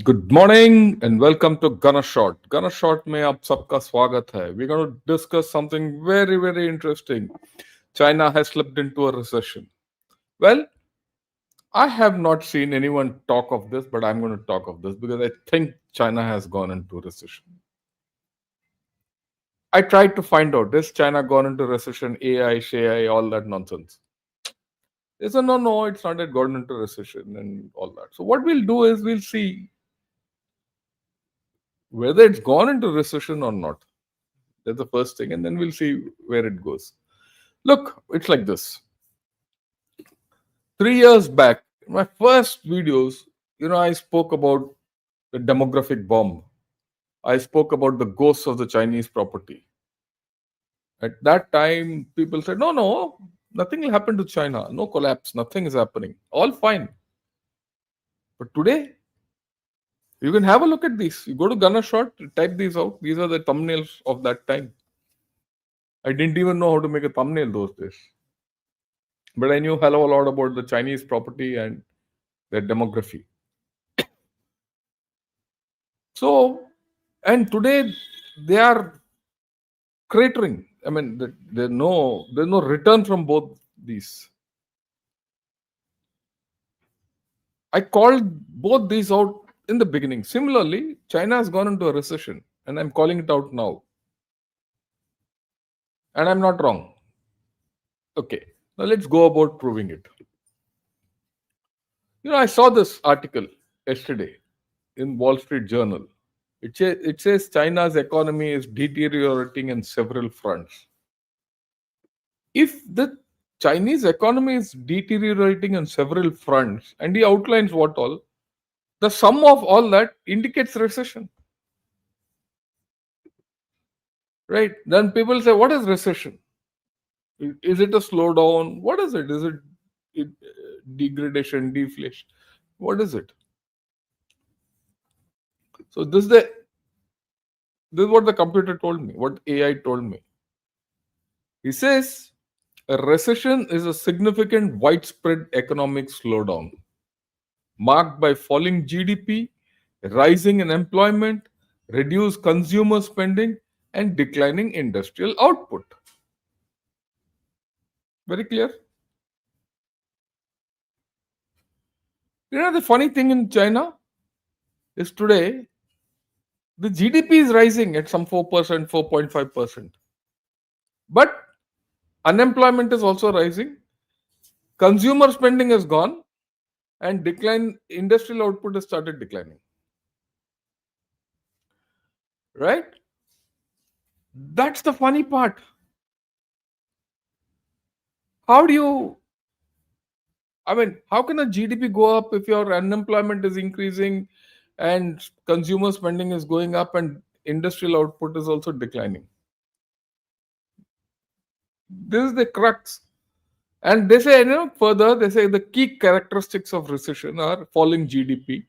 Good morning and welcome to Gonna Short. Gonna Short में आप सबका स्वागत है. We're going to discuss something very interesting. China has slipped into a recession. Well, I have not seen anyone talk of this, but I'm going to talk of this because I think China has gone into recession. I tried to find out, is China gone into recession? AI, Shai, all that nonsense. They said, no, it's not yet gone into recession and all that. So what we'll do is we'll see whether it's gone into recession or not. That's the first thing, and then we'll see where it goes. Look, it's like this. 3 years back, in my first videos, I spoke about the demographic bomb. I spoke about the ghosts of the Chinese property. At that time, people said, no, nothing will happen to China. No collapse, nothing is happening. All fine. But today, you can have a look at these. You go to Gunner Shot, type these out. These are the thumbnails of that time. I didn't even know how to make a thumbnail those days. But I knew a hell of a lot about the Chinese property and their demography. So, and today they are cratering. I mean, there's no return from both these. I called both these out in the beginning. Similarly, China has gone into a recession, and I'm calling it out now. And I'm not wrong. Okay, now let's go about proving it. I saw this article yesterday in Wall Street Journal. It says China's economy is deteriorating in several fronts. If the Chinese economy is deteriorating on several fronts, and he outlines what all, the sum of all that indicates recession. Right? Then people say, what is recession? Is it a slowdown? What is it? Is it degradation, deflation? What is it? So this is what the computer told me, what AI told me. He says a recession is a significant widespread economic slowdown marked by falling GDP, rising unemployment, reduced consumer spending, and declining industrial output. Very clear? The funny thing in China is today the GDP is rising at some 4%, 4.5%. But unemployment is also rising, consumer spending has gone, and industrial output has started declining. Right? That's the funny part. How can a GDP go up if your unemployment is increasing and consumer spending is going up and industrial output is also declining? This is the crux. And they say, further, they say the key characteristics of recession are falling GDP,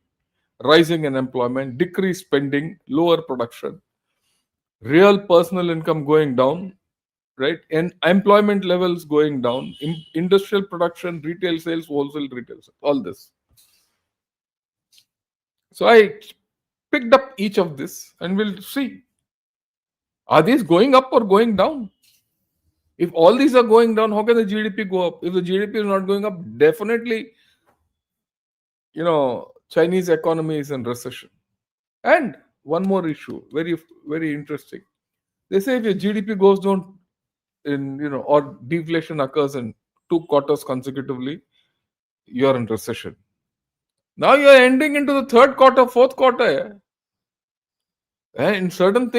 rising unemployment, decreased spending, lower production, real personal income going down, right? And employment levels going down, industrial production, retail sales, wholesale retail sales, all this. So I picked up each of this and we'll see. Are these going up or going down? If all these are going down, how can the GDP go up? If the GDP is not going up, definitely, Chinese economy is in recession. And one more issue, very interesting. They say if your GDP goes down or deflation occurs in 2 quarters consecutively, you're in recession. Now you're ending into the third quarter, fourth quarter. Yeah? And in certain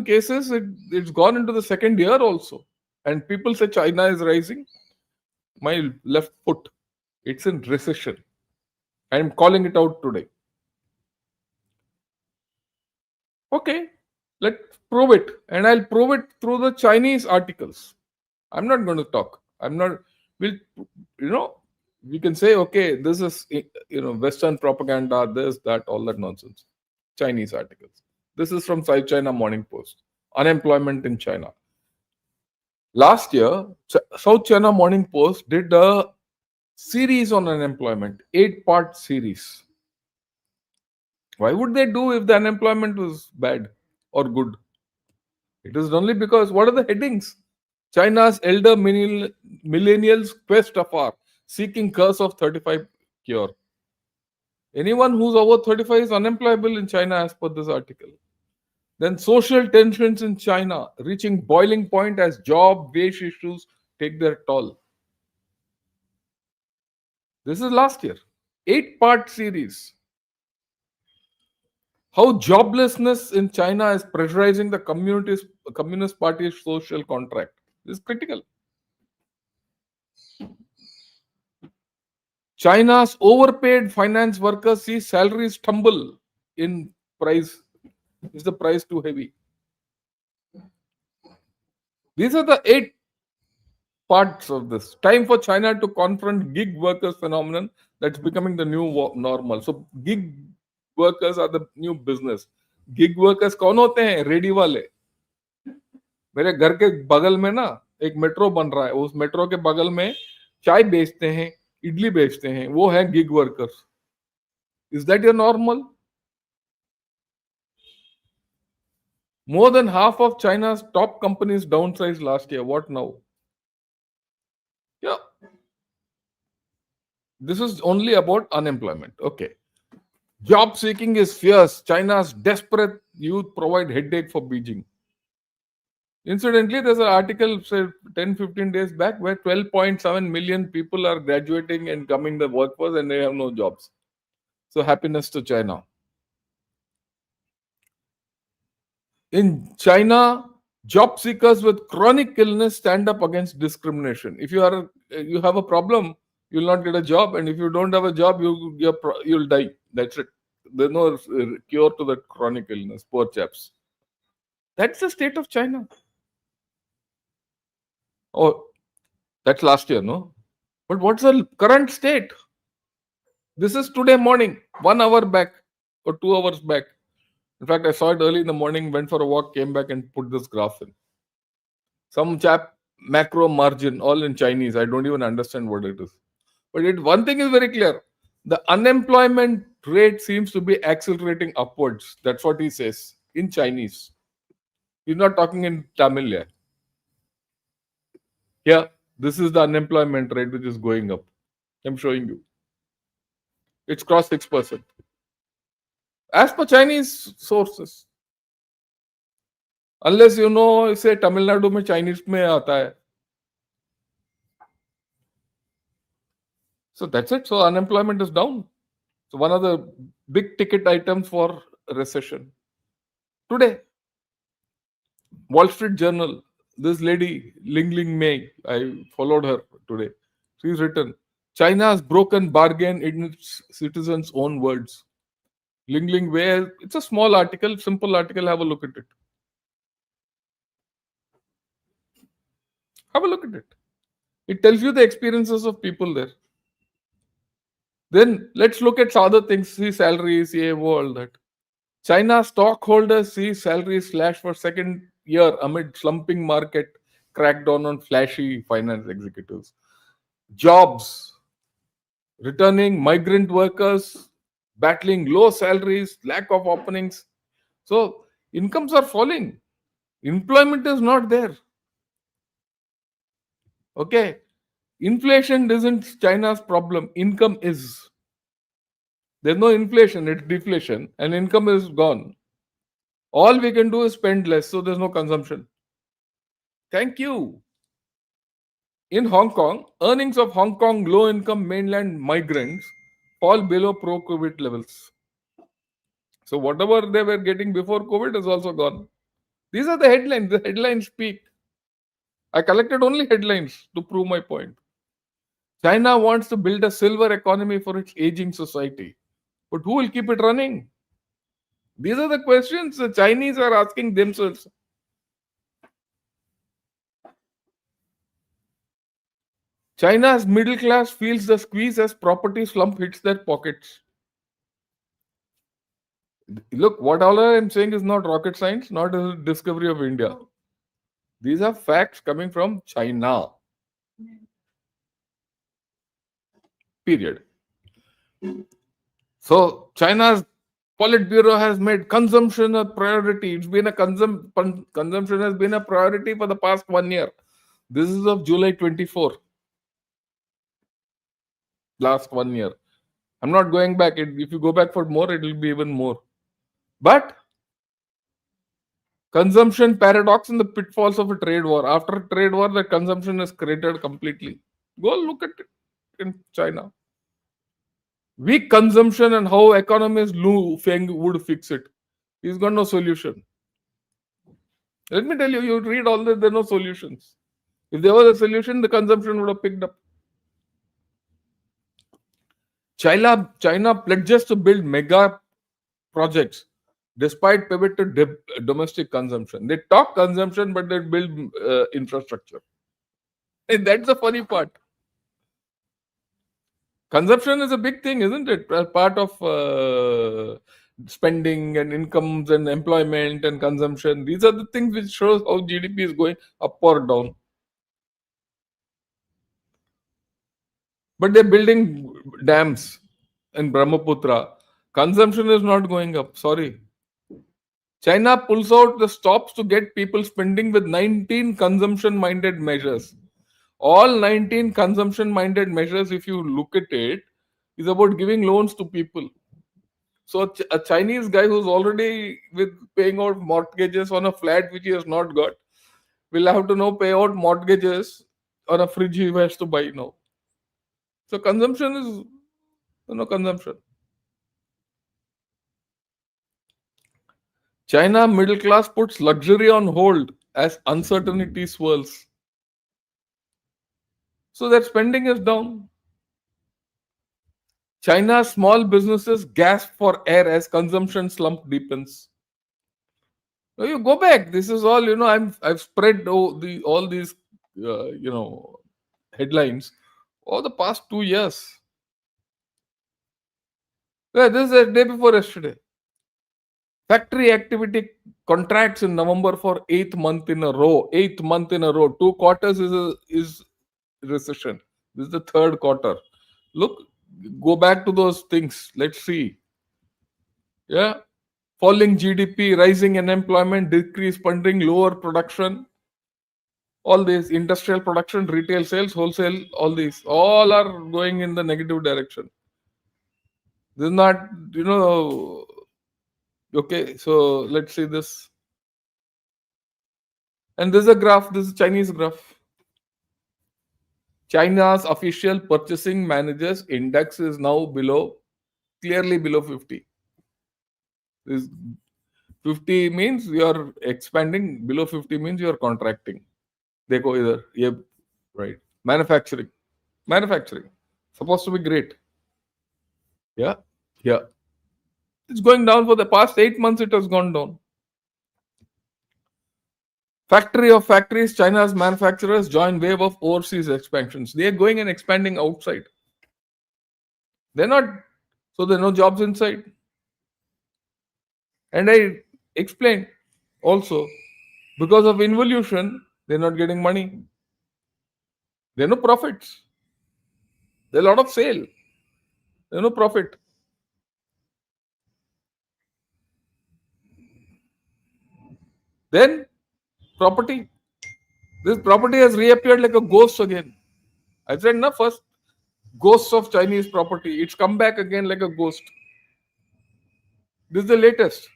cases, it's gone into the second year also. And people say China is rising. My left foot, it's in recession. I'm calling it out today. Okay, let's prove it. And I'll prove it through the Chinese articles. I'm not going to talk. We can say, okay, this is, Western propaganda, this, that, all that nonsense. Chinese articles. This is from South China Morning Post. Unemployment in China. Last year, South China Morning Post did a series on unemployment, 8-part series. Why would they do if the unemployment was bad or good? It is only because what are the headings? China's elder millennials quest afar, seeking curse of 35 cure. Anyone who's over 35 is unemployable in China as per this article. Then social tensions in China reaching boiling point as job wage issues take their toll. This is last year. 8-part series. How joblessness in China is pressurizing the Communist Party's social contract. This is critical. China's overpaid finance workers see salaries tumble in price. Is the price too heavy? These are the 8 parts of this. Time for China to confront gig workers phenomenon that's becoming the new normal. So gig workers are the new business. Gig workers कौन होते हैं? Ready वाले. मेरे घर के बगल में ना एक मेट्रो बन रहा है. उस मेट्रो के बगल में चाय बेचते हैं, इडली बेचते हैं. वो है gig workers. Is that your normal? More than half of China's top companies downsized last year. What now? Yeah. This is only about unemployment. Okay. Job seeking is fierce. China's desperate youth provide headache for Beijing. Incidentally, there's an article say 10-15 days back where 12.7 million people are graduating and coming the workforce and they have no jobs. So happiness to China. In China, job seekers with chronic illness stand up against discrimination. If you have a problem, you'll not get a job, and if you don't have a job, you'll die. That's it. There's no cure to that chronic illness. Poor chaps. That's the state of China. Oh, that's last year, no? But what's the current state? This is today morning, 1 hour back or 2 hours back. In fact, I saw it early in the morning, went for a walk, came back and put this graph in. Some chap, macro margin, all in Chinese. I don't even understand what it is. But one thing is very clear. The unemployment rate seems to be accelerating upwards. That's what he says in Chinese. He's not talking in Tamil yet. Yeah, this is the unemployment rate which is going up. I'm showing you. It's crossed 6%. As per Chinese sources. Unless you know, say Tamil Nadu में Chinese में आता है. So that's it. So unemployment is down. So one of the big ticket items for recession. Today, Wall Street Journal, this lady, Ling Ling Mei, I followed her today. She's written, China's broken bargain in its citizens' own words. Ling Ling Mei, it's a small article, simple article, have a look at it. Have a look at it. It tells you the experiences of people there. Then let's look at other things, see salaries, all that. China stockholders see salaries slash for second year amid slumping market, crackdown on flashy finance executives. Jobs, returning migrant workers, battling low salaries, lack of openings. So incomes are falling. Employment is not there. Okay. Inflation isn't China's problem. Income is. There's no inflation, it's deflation, and income is gone. All we can do is spend less, so there's no consumption. Thank you. In Hong Kong, earnings of Hong Kong low-income mainland migrants fall below pro-COVID levels. So whatever they were getting before COVID is also gone. These are the headlines. The headlines speak. I collected only headlines to prove my point. China wants to build a silver economy for its aging society. But who will keep it running? These are the questions the Chinese are asking themselves. China's middle class feels the squeeze as property slump hits their pockets. Look, what all I am saying is not rocket science, not a discovery of India. These are facts coming from China. Period. So China's Politburo has made consumption a priority. It's been a consumption has been a priority for the past 1 year. This is of July 24, last 1 year. I'm not going back. If you go back for more, it will be even more. But consumption paradox and the pitfalls of a trade war. After a trade war, the consumption is created completely. Go look at it in China. Weak consumption and how economist Lu Feng would fix it. He's got no solution. Let me tell you, you read all this, there are no solutions. If there was a solution, the consumption would have picked up. China pledges to build mega projects despite pivot to domestic consumption. They talk consumption, but they build infrastructure. And that's the funny part. Consumption is a big thing, isn't it? Part of spending and incomes and employment and consumption. These are the things which shows how GDP is going up or down. But they're building dams in Brahmaputra. Consumption is not going up. Sorry. China pulls out the stops to get people spending with 19 consumption minded measures. All 19 consumption minded measures, if you look at it, is about giving loans to people. So a Chinese guy who's already with paying out mortgages on a flat which he has not got will have to now pay out mortgages on a fridge he has to buy now. So consumption is consumption. China middle class puts luxury on hold as uncertainty swirls. So their spending is down. China's small businesses gasp for air as consumption slump deepens. Now you go back. This is all I've spread all these headlines over the past 2 years. Yeah, this is the day before yesterday. Factory activity contracts in November for eighth month in a row. 2 quarters is recession. This is the third quarter. Look, go back to those things. Let's see. Yeah. Falling GDP, rising unemployment, decreased funding, lower production. All these industrial production, retail sales, wholesale, all are going in the negative direction. This is not, okay. So let's see this. And this is a graph. This is a Chinese graph. China's official purchasing managers index is now clearly below 50. This 50 means you are expanding, below 50 means you are contracting. They go either. Yep, right. Manufacturing. Supposed to be great. Yeah. Yeah. It's going down for the past 8 months, it has gone down. Factory of factories, China's manufacturers join wave of overseas expansions. They are going and expanding outside. They're not, so there are no jobs inside. And I explained also, because of involution, they're not getting money. There are no profits. There are a lot of sale. There are no profit. Then property. This property has reappeared like a ghost again. I said, no, first ghosts of Chinese property. It's come back again like a ghost. This is the latest.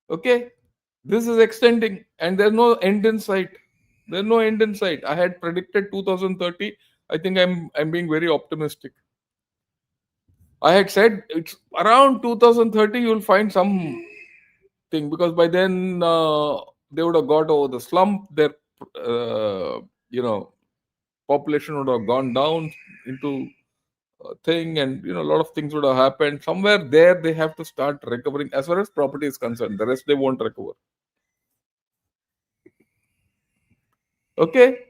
Okay. This is extending and there's no end in sight. There's no end in sight. I had predicted 2030. I think I'm being very optimistic. I had said it's around 2030 you'll find some thing because by then they would have got over the slump. Their population would have gone down into a thing, and a lot of things would have happened. Somewhere there they have to start recovering as far as property is concerned. The rest they won't recover. Okay.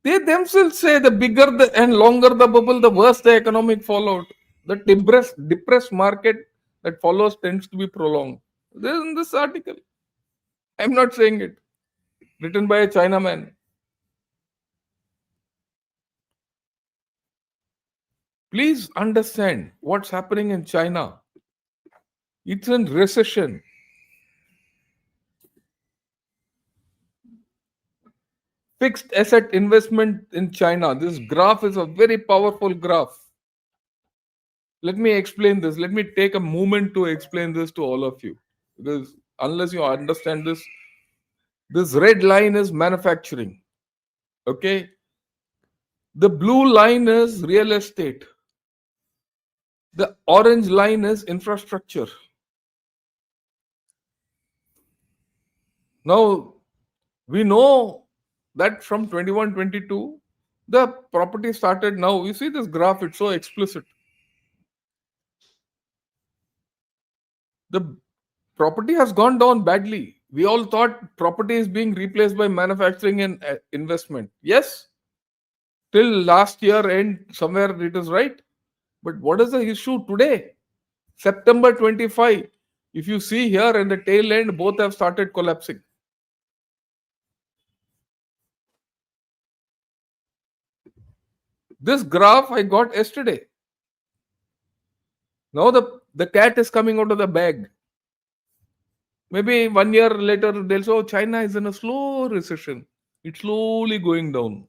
They themselves say the bigger and longer the bubble, the worse the economic fallout. The depressed market that follows tends to be prolonged. This is in this article. I'm not saying it. Written by a Chinaman. Please understand what's happening in China. It's in recession. Fixed asset investment in China. This graph is a very powerful graph. Let me explain this. Let me take a moment to explain this to all of you. Because unless you understand this red line is manufacturing. Okay. The blue line is real estate. The orange line is infrastructure. Now, we know that from 21, 22, the property started now. You see this graph, it's so explicit. The property has gone down badly. We all thought property is being replaced by manufacturing and investment. Yes, till last year end, somewhere it is right. But what is the issue today? September 25. If you see here and the tail end, both have started collapsing. This graph I got yesterday. Now the cat is coming out of the bag. Maybe 1 year later, they'll say, oh, China is in a slow recession. It's slowly going down.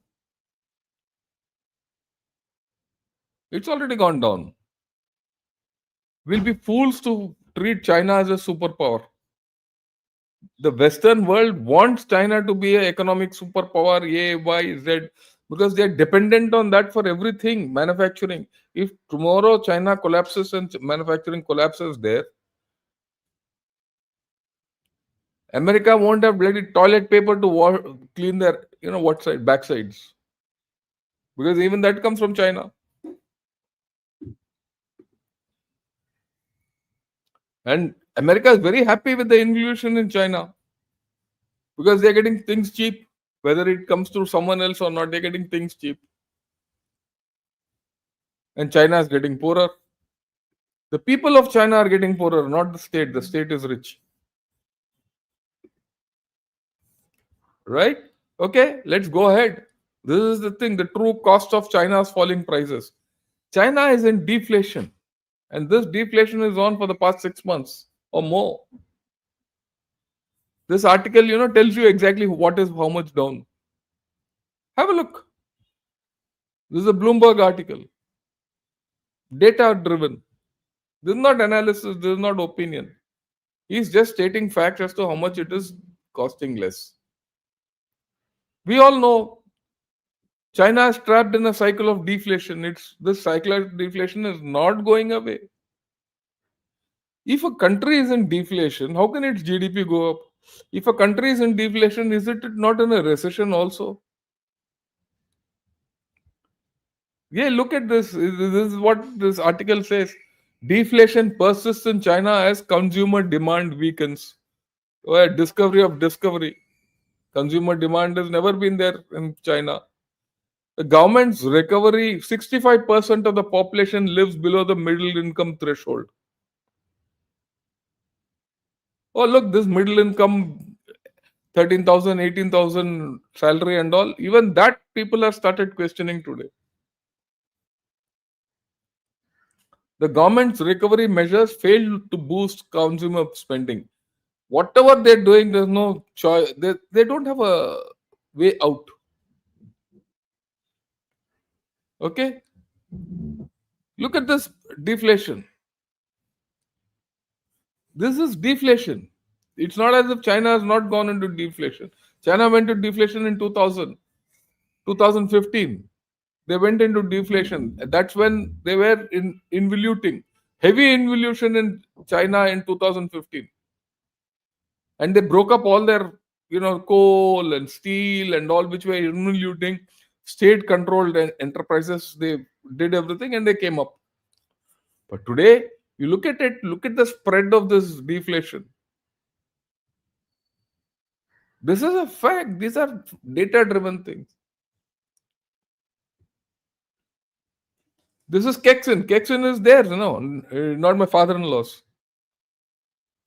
It's already gone down. We'll be fools to treat China as a superpower. The Western world wants China to be an economic superpower, A, Y, Z, because they're dependent on that for everything, manufacturing. If tomorrow China collapses and manufacturing collapses there, America won't have bloody toilet paper to clean their, what side, backsides. Because even that comes from China. And America is very happy with the involution in China because they're getting things cheap. Whether it comes through someone else or not, they're getting things cheap. And China is getting poorer. The people of China are getting poorer, not the state. The state is rich. Right? Okay, let's go ahead. This is the thing, the true cost of China's falling prices. China is in deflation. And this deflation is on for the past 6 months or more. This article, tells you exactly what is how much down. Have a look. This is a Bloomberg article. Data driven. This is not analysis, this is not opinion. He's just stating facts as to how much it is costing less. We all know China is trapped in a cycle of deflation. This cycle of deflation is not going away. If a country is in deflation, how can its GDP go up? If a country is in deflation, is it not in a recession also? Yeah, look at this. This is what this article says. Deflation persists in China as consumer demand weakens. Oh, discovery of discovery. Consumer demand has never been there in China. The government's recovery, 65% of the population lives below the middle income threshold. Oh, look, this middle income 13,000, 18,000 salary and all, even that people have started questioning today. The government's recovery measures failed to boost consumer spending. Whatever they're doing, there's no choice. They don't have a way out. Okay? Look at this deflation. This is deflation. It's not as if China has not gone into deflation. China went into deflation in 2000, 2015. They went into deflation. That's when they were involuting. Heavy involution in China in 2015. And they broke up all their, coal and steel and all which were involuting, state controlled enterprises. They did everything and they came up. But today, you look at it, look at the spread of this deflation. This is a fact. These are data driven things. This is Kexin. Kexin is there, not my father in law's.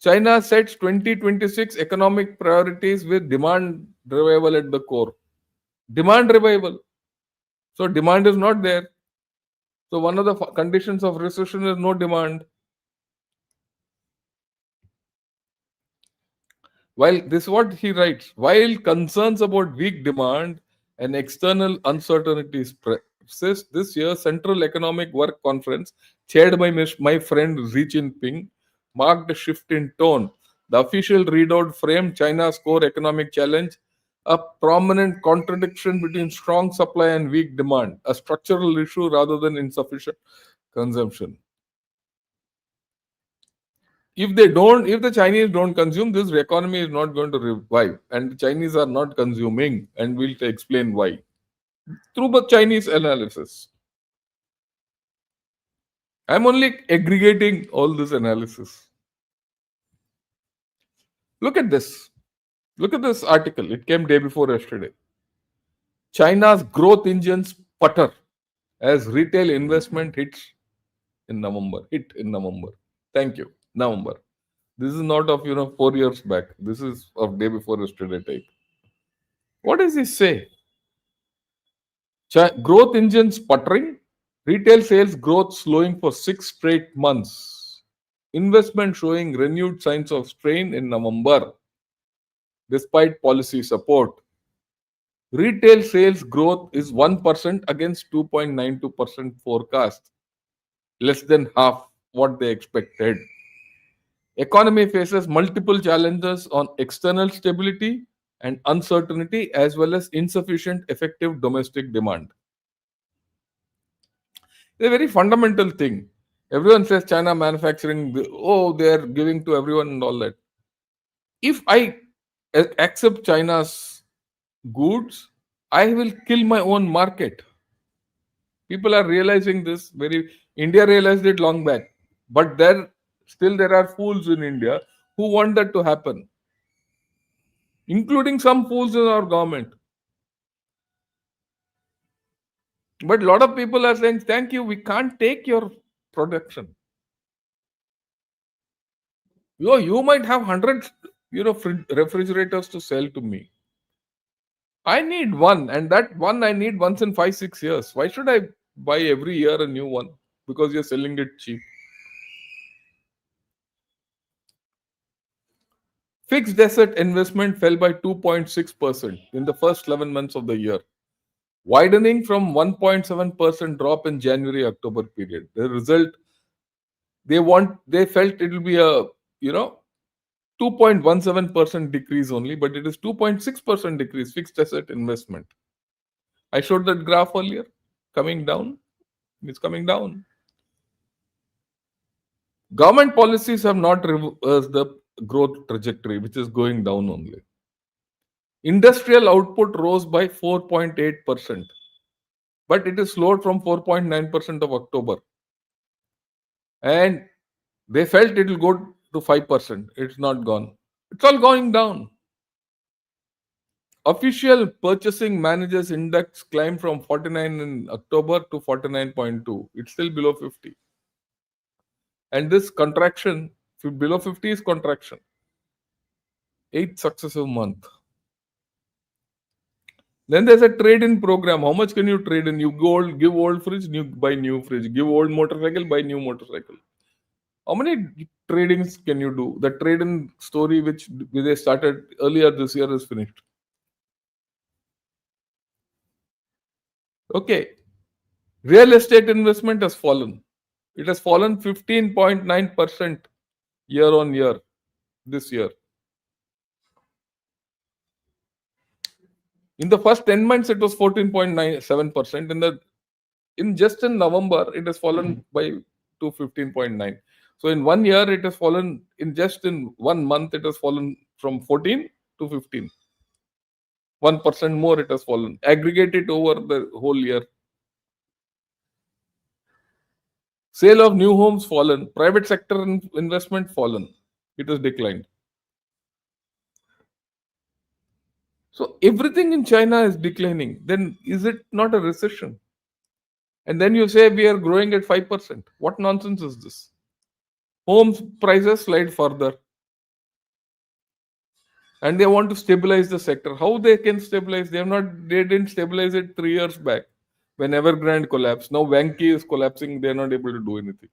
China sets 2026 economic priorities with demand revival at the core. Demand revival. So, demand is not there. So one of the conditions of recession is no demand. While this is what he writes, while concerns about weak demand and external uncertainties persist, this year's Central Economic Work Conference, chaired by my friend Xi Jinping, marked a shift in tone. The official readout framed China's core economic challenge, a prominent contradiction between strong supply and weak demand, a structural issue rather than insufficient consumption. If the Chinese don't consume, this economy is not going to revive, and the Chinese are not consuming, and we'll explain why through the Chinese analysis. I'm only aggregating all this analysis. Look at this. Look at this article. It came day before yesterday. China's growth engines putter as retail investment hits in November. Hit in November. Thank you. November. This is not of 4 years back. This is of day before yesterday take. What does he say? Growth engine sputtering, retail sales growth slowing for 6 straight months, investment showing renewed signs of strain in November despite policy support. Retail sales growth is 1% against 2.92% forecast, less than half what they expected. Economy faces multiple challenges on external stability and uncertainty as well as insufficient effective domestic demand. It's a very fundamental thing. Everyone says China manufacturing, oh, they're giving to everyone and all that. If I accept China's goods, I will kill my own market. People are realizing this very. India realized it long back, but there are fools in India who want that to happen, including some fools in our government. But a lot of people are saying, "Thank you, we can't take your production." You might have hundreds, refrigerators to sell to me. I need one, and that one I need once in 5 6 years. Why should I buy every year a new one? Because you're selling it cheap. Fixed asset investment fell by 2.6% in the first 11 months of the year, widening from 1.7% drop in January October period. The result, they felt it will be a you know 2.17% decrease only, but it is 2.6% decrease fixed asset investment. I showed that graph earlier, coming down. It's coming down. Government policies have not reversed the growth trajectory, which is going down only. Industrial output rose by 4.8%, but it is slowed from 4.9% of October. And they felt it will go to 5%. It's not gone. It's all going down. Official Purchasing Managers Index climbed from 49 in October to 49.2. It's still below 50. And this contraction, below 50 is contraction. 8th successive month. Then there's a trade-in program. How much can you trade in? You give old fridge, buy new fridge. Give old motorcycle, buy new motorcycle. How many tradings can you do? The trade-in story which they started earlier this year is finished. Okay. Real estate investment has fallen. It has fallen 15.9% year on year this year. In the first 10 months, it was 14.97%. In November, it has fallen by to 15.9. So in 1 year, it has fallen in 1 month, it has fallen from 14 to 15. 1% more it has fallen. Aggregated over the whole year. Sale of new homes fallen. Private sector investment fallen. It has declined. So everything in China is declining. Then is it not a recession? And then you say we are growing at 5%. What nonsense is this? Homes prices slide further. And they want to stabilize the sector. How they can stabilize? They didn't stabilize it 3 years back. when Evergrande collapsed. Now Vanke is collapsing. They're not able to do anything.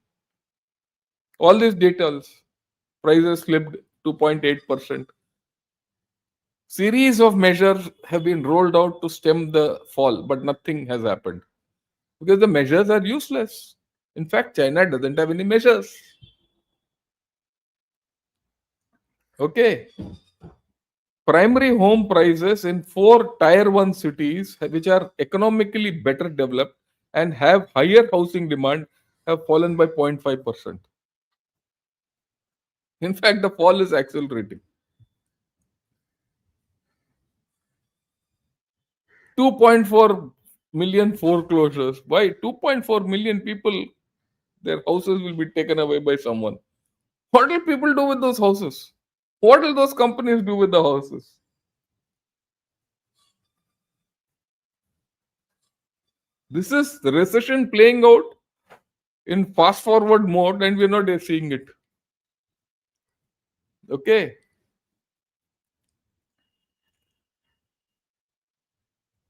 All these details, prices slipped 2.8%. Series of measures have been rolled out to stem the fall, but nothing has happened because the measures are useless. In fact, China doesn't have any measures. Okay. Primary home prices in 4 tier 1 cities, which are economically better developed and have higher housing demand, have fallen by 0.5%. In fact, the fall is accelerating. 2.4 million foreclosures. Why? 2.4 million people, their houses will be taken away by someone. What will people do with those houses? What will those companies do with the houses? This is the recession playing out in fast forward mode, and we're not seeing it. Okay.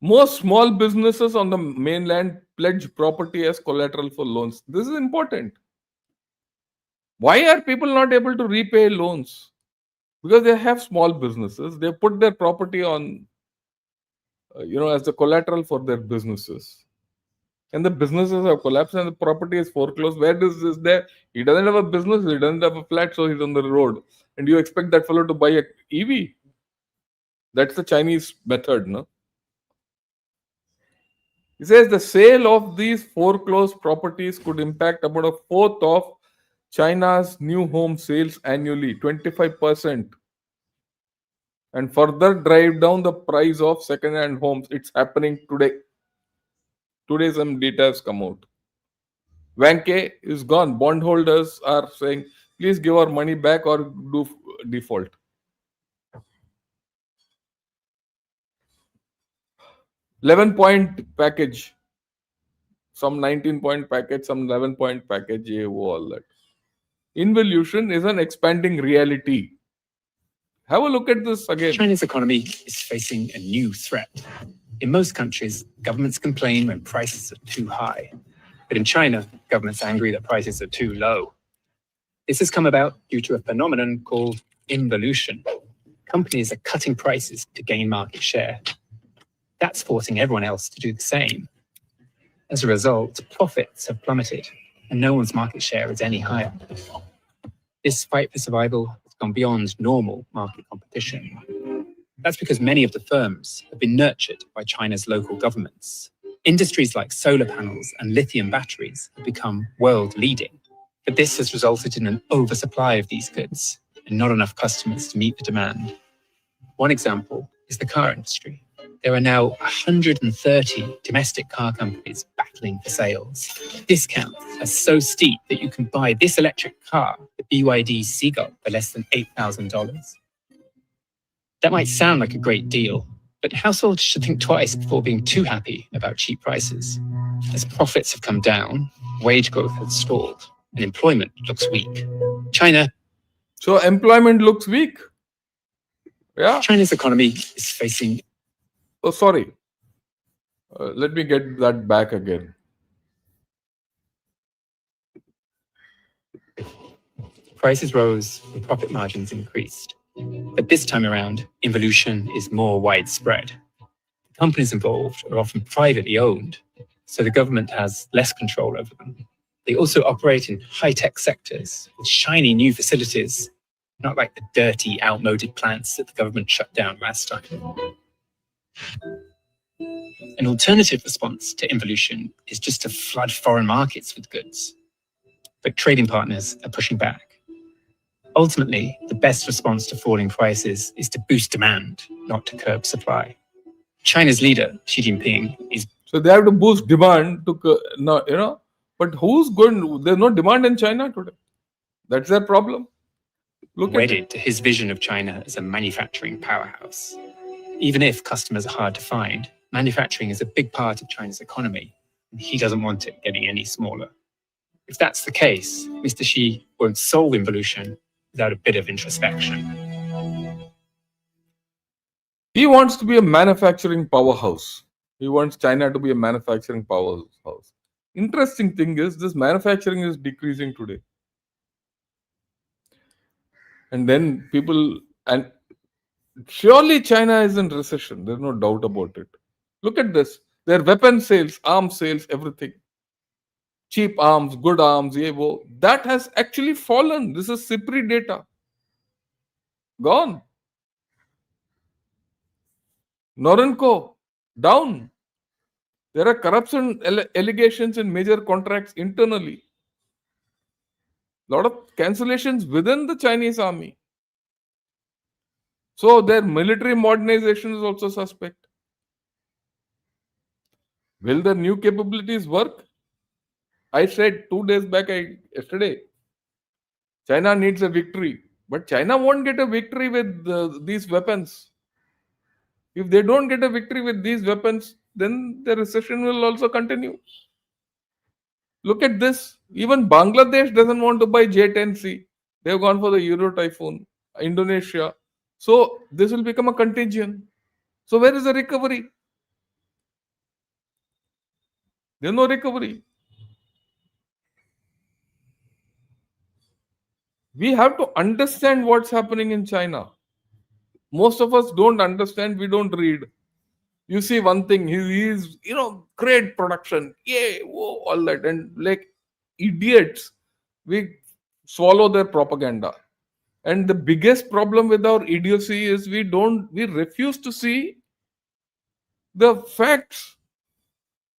Most small businesses on the mainland pledge property as collateral for loans. This is important. Why are people not able to repay loans? Because they have small businesses. They put their property on, as the collateral for their businesses. And the businesses have collapsed and the property is foreclosed. Where does this there? He doesn't have a business, he doesn't have a flat, so he's on the road. And you expect that fellow to buy a EV? That's the Chinese method, no? He says the sale of these foreclosed properties could impact about a fourth of China's new home sales annually, 25%, and further drive down the price of second-hand homes. It's happening today. Today, some data has come out. Vanke is gone. Bondholders are saying, please give our money back or do default. $11-point package, some 19-point package, some 11-point package, all that. Involution is an expanding reality. Have a look at this again. China's economy is facing a new threat. In most countries, governments complain when prices are too high. But in China, governments are angry that prices are too low. This has come about due to a phenomenon called involution. Companies are cutting prices to gain market share. That's forcing everyone else to do the same. As a result, profits have plummeted, and no one's market share is any higher. This fight for survival has gone beyond normal market competition. That's because many of the firms have been nurtured by China's local governments. Industries like solar panels and lithium batteries have become world-leading. But this has resulted in an oversupply of these goods and not enough customers to meet the demand. One example is the car industry. There are now 130 domestic car companies battling for sales. Discounts are so steep that you can buy this electric car, the BYD Seagull, for less than $8,000. That might sound like a great deal, but households should think twice before being too happy about cheap prices. As profits have come down, wage growth has stalled, and employment looks weak. So employment looks weak. Yeah. China's economy is facing... Oh, sorry. Let me get that back again. Prices rose and profit margins increased. But this time around, involution is more widespread. The companies involved are often privately owned, so the government has less control over them. They also operate in high-tech sectors with shiny new facilities, not like the dirty, outmoded plants that the government shut down last time. An alternative response to involution is just to flood foreign markets with goods. But trading partners are pushing back. Ultimately, the best response to falling prices is to boost demand, not to curb supply. China's leader, Xi Jinping, is... So they have to boost demand to, but who's going? There's no demand in China today. That's their problem. Wedded to his vision of China as a manufacturing powerhouse. Even if customers are hard to find, manufacturing is a big part of China's economy, and he doesn't want it getting any smaller. If that's the case, Mr. Xi won't solve involution without a bit of introspection. He wants to be a manufacturing powerhouse. He wants China to be a manufacturing powerhouse. Interesting thing is this manufacturing is decreasing today. And then people, and surely China is in recession. There's no doubt about it. Look at this. Their weapon sales, arms sales, everything. Cheap arms, good arms, yevo. That has actually fallen. This is CIPRI data. Gone. Norinco, down. There are corruption allegations in major contracts internally. Lot of cancellations within the Chinese army. So their military modernization is also suspect. Will the new capabilities work? I said 2 days back, yesterday, China needs a victory. But China won't get a victory with these weapons. If they don't get a victory with these weapons, then the recession will also continue. Look at this. Even Bangladesh doesn't want to buy J-10C. They've gone for the Euro Typhoon. Indonesia. So this will become a contagion. So where is the recovery? There's no recovery. We have to understand what's happening in China. Most of us don't understand, we don't read. You see one thing, he's great production, yay, whoa, all that, and like idiots, we swallow their propaganda. And the biggest problem with our idiocy is we refuse to see the facts.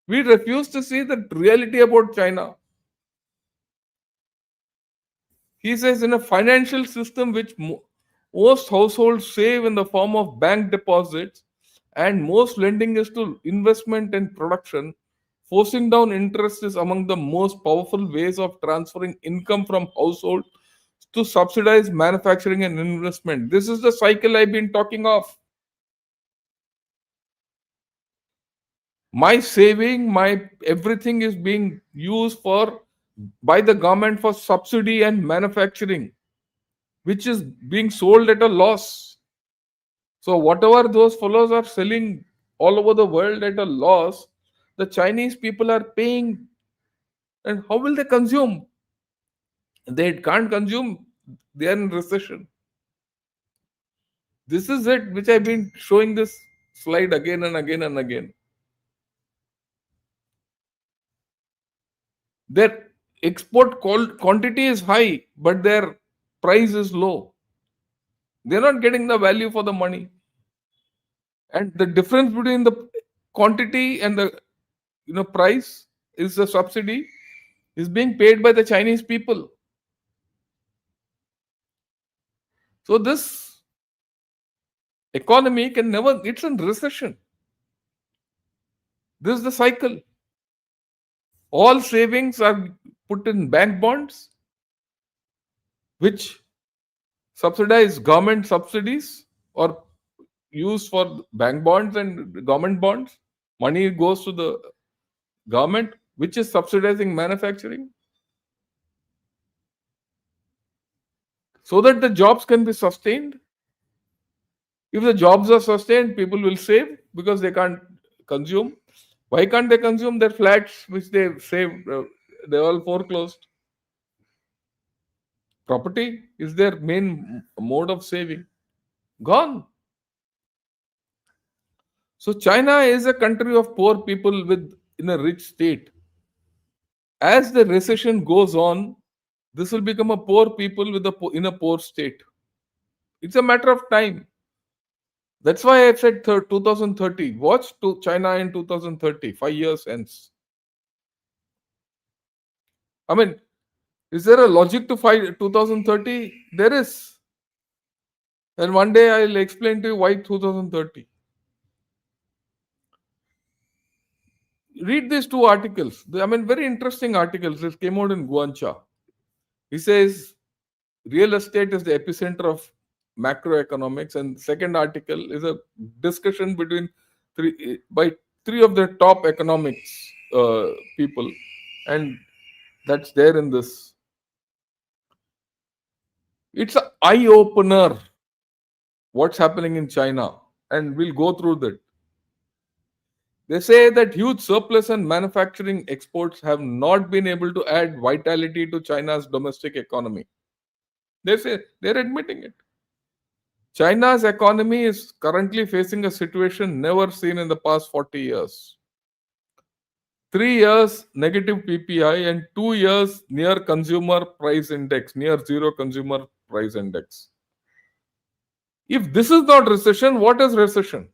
We refuse to see the reality about China. He says in a financial system which most households save in the form of bank deposits and most lending is to investment and production, forcing down interest is among the most powerful ways of transferring income from household to subsidize manufacturing and investment. This is the cycle I've been talking of. My saving, my everything is being used for by the government for subsidy and manufacturing, which is being sold at a loss. So whatever those fellows are selling all over the world at a loss, the Chinese people are paying. And how will they consume? They can't consume. They are in recession. This is it, which I've been showing this slide again and again and again. Their export quantity is high, but their price is low. They're not getting the value for the money. And the difference between the quantity and the price is the subsidy is being paid by the Chinese people. So this economy can never, it's in recession. This is the cycle. All savings are put in bank bonds, which subsidize government subsidies or used for bank bonds and government bonds. Money goes to the government, which is subsidizing manufacturing, so that the jobs can be sustained. If the jobs are sustained, people will save because they can't consume. Why can't they consume? Their flats, which they saved, they all foreclosed. Property is their main mode of saving. Gone. So China is a country of poor people with in a rich state. As the recession goes on, this will become a poor people with in a poor state. It's a matter of time. That's why I said 2030. Watch to China in 2030, 5 years hence. I mean, is there a logic to 2030? There is. And one day I'll explain to you why 2030. Read these two articles. Very interesting articles. This came out in Guancha. He says real estate is the epicenter of macroeconomics, and second article is a discussion between three of the top economics people, and that's there in this. It's an eye opener what's happening in China, and we'll go through that. They say that huge surplus and manufacturing exports have not been able to add vitality to China's domestic economy. They say they're admitting it. China's economy is currently facing a situation never seen in the past 40 years. 3 years negative PPI and 2 years near consumer price index, near zero consumer price index. If this is not recession, what is recession?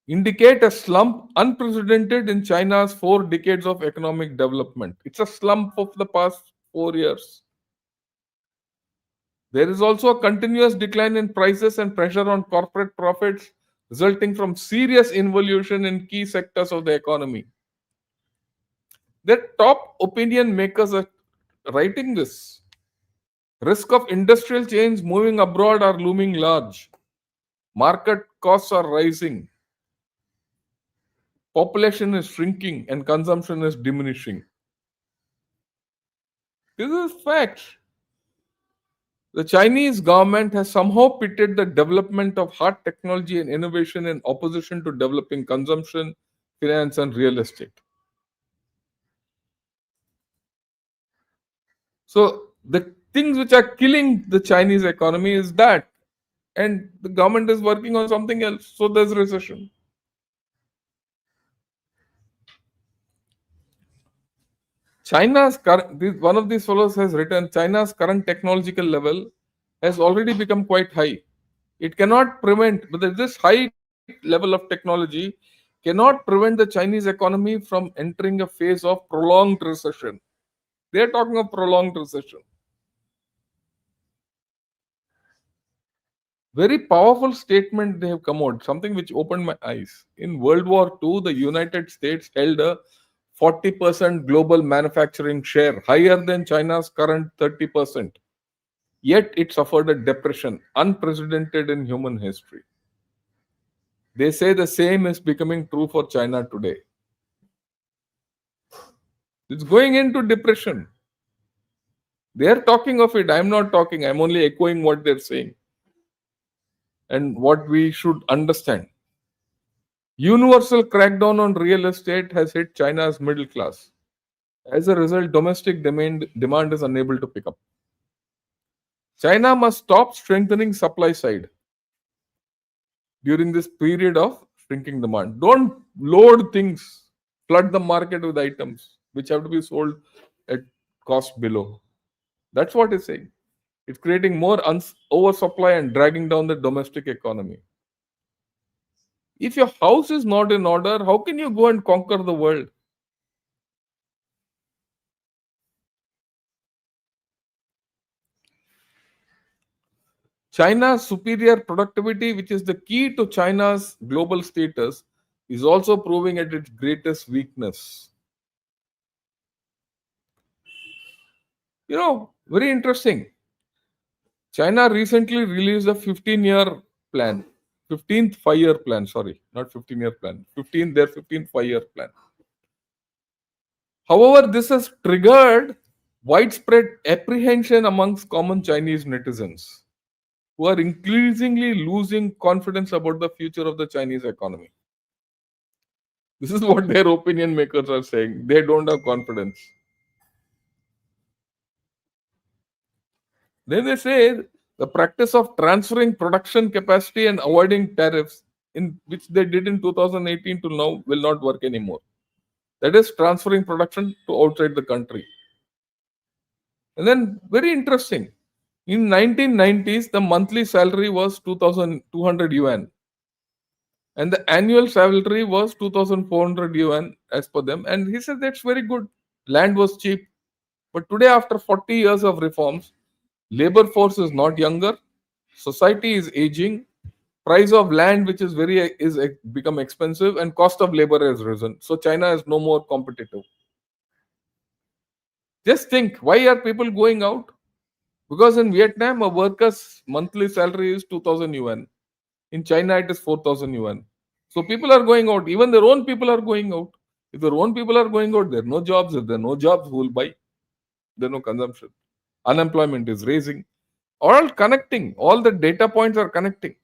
Indicate a slump unprecedented in China's 4 decades of economic development. It's a slump of the past 4 years. There is also a continuous decline in prices and pressure on corporate profits, resulting from serious involution in key sectors of the economy. Their top opinion makers are writing this. Risk of industrial change moving abroad are looming large. Market costs are rising. Population is shrinking and consumption is diminishing. This is fact. The Chinese government has somehow pitted the development of hard technology and innovation in opposition to developing consumption, finance, and real estate. So the things which are killing the Chinese economy is that, and the government is working on something else. So there's recession. One of these fellows has written China's current technological level has already become quite high. It cannot prevent, but this high level of technology cannot prevent the Chinese economy from entering a phase of prolonged recession. They are talking of prolonged recession. Very powerful statement they have come out, something which opened my eyes. In World War II, the United States held a 40% global manufacturing share, higher than China's current 30%. Yet it suffered a depression unprecedented in human history. They say the same is becoming true for China today. It's going into depression. They are talking of it. I'm not talking. I'm only echoing what they're saying and what we should understand. Universal crackdown on real estate has hit China's middle class. As a result, domestic demand is unable to pick up. China must stop strengthening supply side during this period of shrinking demand. Don't load things, flood the market with items which have to be sold at cost below. That's what it's saying. It's creating more oversupply and dragging down the domestic economy. If your house is not in order, how can you go and conquer the world? China's superior productivity, which is the key to China's global status, is also proving at its greatest weakness. Very interesting. China recently released a 15-year plan. 15th 5-year plan, sorry, not 15-year plan. 15th 5-year plan. However, this has triggered widespread apprehension amongst common Chinese netizens who are increasingly losing confidence about the future of the Chinese economy. This is what their opinion makers are saying. They don't have confidence. Then they say the practice of transferring production capacity and avoiding tariffs, in which they did in 2018 to now, will not work anymore. That is transferring production to outside the country. And then very interesting. In 1990s, the monthly salary was 2,200 yuan, and the annual salary was 2,400 yuan as per them. And he said that's very good. Land was cheap. But today, after 40 years of reforms, labor force is not younger, society is aging, price of land which is become expensive, and cost of labor has risen. So China is no more competitive. Just think, why are people going out? Because in Vietnam, a worker's monthly salary is 2,000 yuan. In China, it is 4,000 yuan. So people are going out. Even their own people are going out. If their own people are going out, there are no jobs. If there are no jobs, who will buy? There is no consumption. Unemployment is raising. All connecting. All the data points are connecting.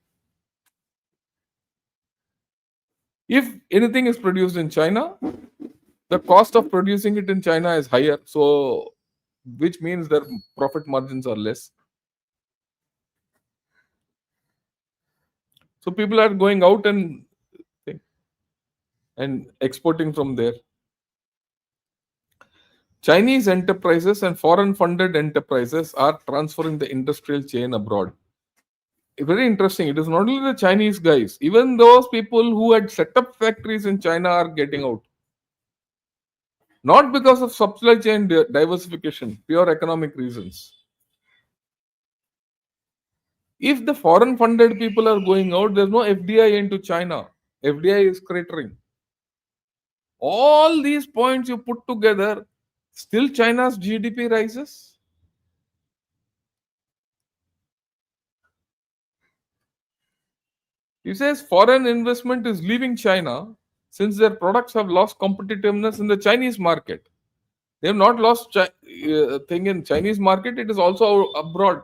If anything is produced in China, the cost of producing it in China is higher. So, which means their profit margins are less. So people are going out and exporting from there. Chinese enterprises and foreign funded enterprises are transferring the industrial chain abroad. Very interesting. It is not only the Chinese guys, even those people who had set up factories in China are getting out. Not because of supply chain diversification, pure economic reasons. If the foreign funded people are going out, there's no FDI into China. FDI is cratering. All these points you put together, still China's GDP rises. He says foreign investment is leaving China since their products have lost competitiveness in the Chinese market. They have not lost thing in Chinese market. It is also abroad.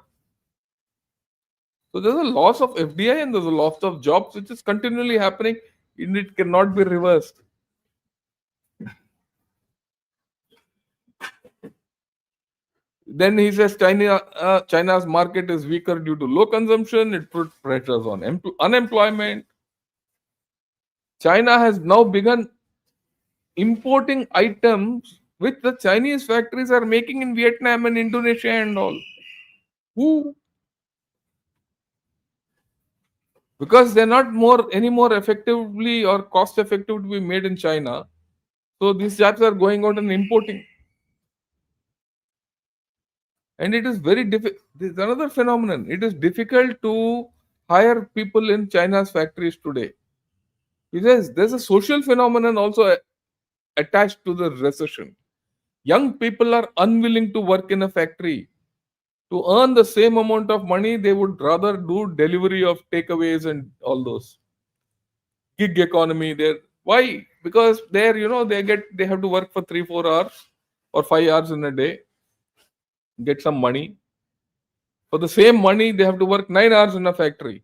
So there's a loss of FDI and there's a loss of jobs, which is continually happening, and it cannot be reversed. Then he says China's market is weaker due to low consumption. It puts pressures on unemployment. China has now begun importing items which the Chinese factories are making in Vietnam and Indonesia and all. Who? Because they're not more any more effectively or cost effective to be made in China. So these jobs are going out and importing. And it is very difficult. This is another phenomenon. It is difficult to hire people in China's factories today. He says there's a social phenomenon also attached to the recession. Young people are unwilling to work in a factory. To earn the same amount of money, they would rather do delivery of takeaways and all those gig economy. There, why? Because there, they have to work for 3-4 hours or 5 hours in a day, get some money. For the same money, they have to work 9 hours in a factory.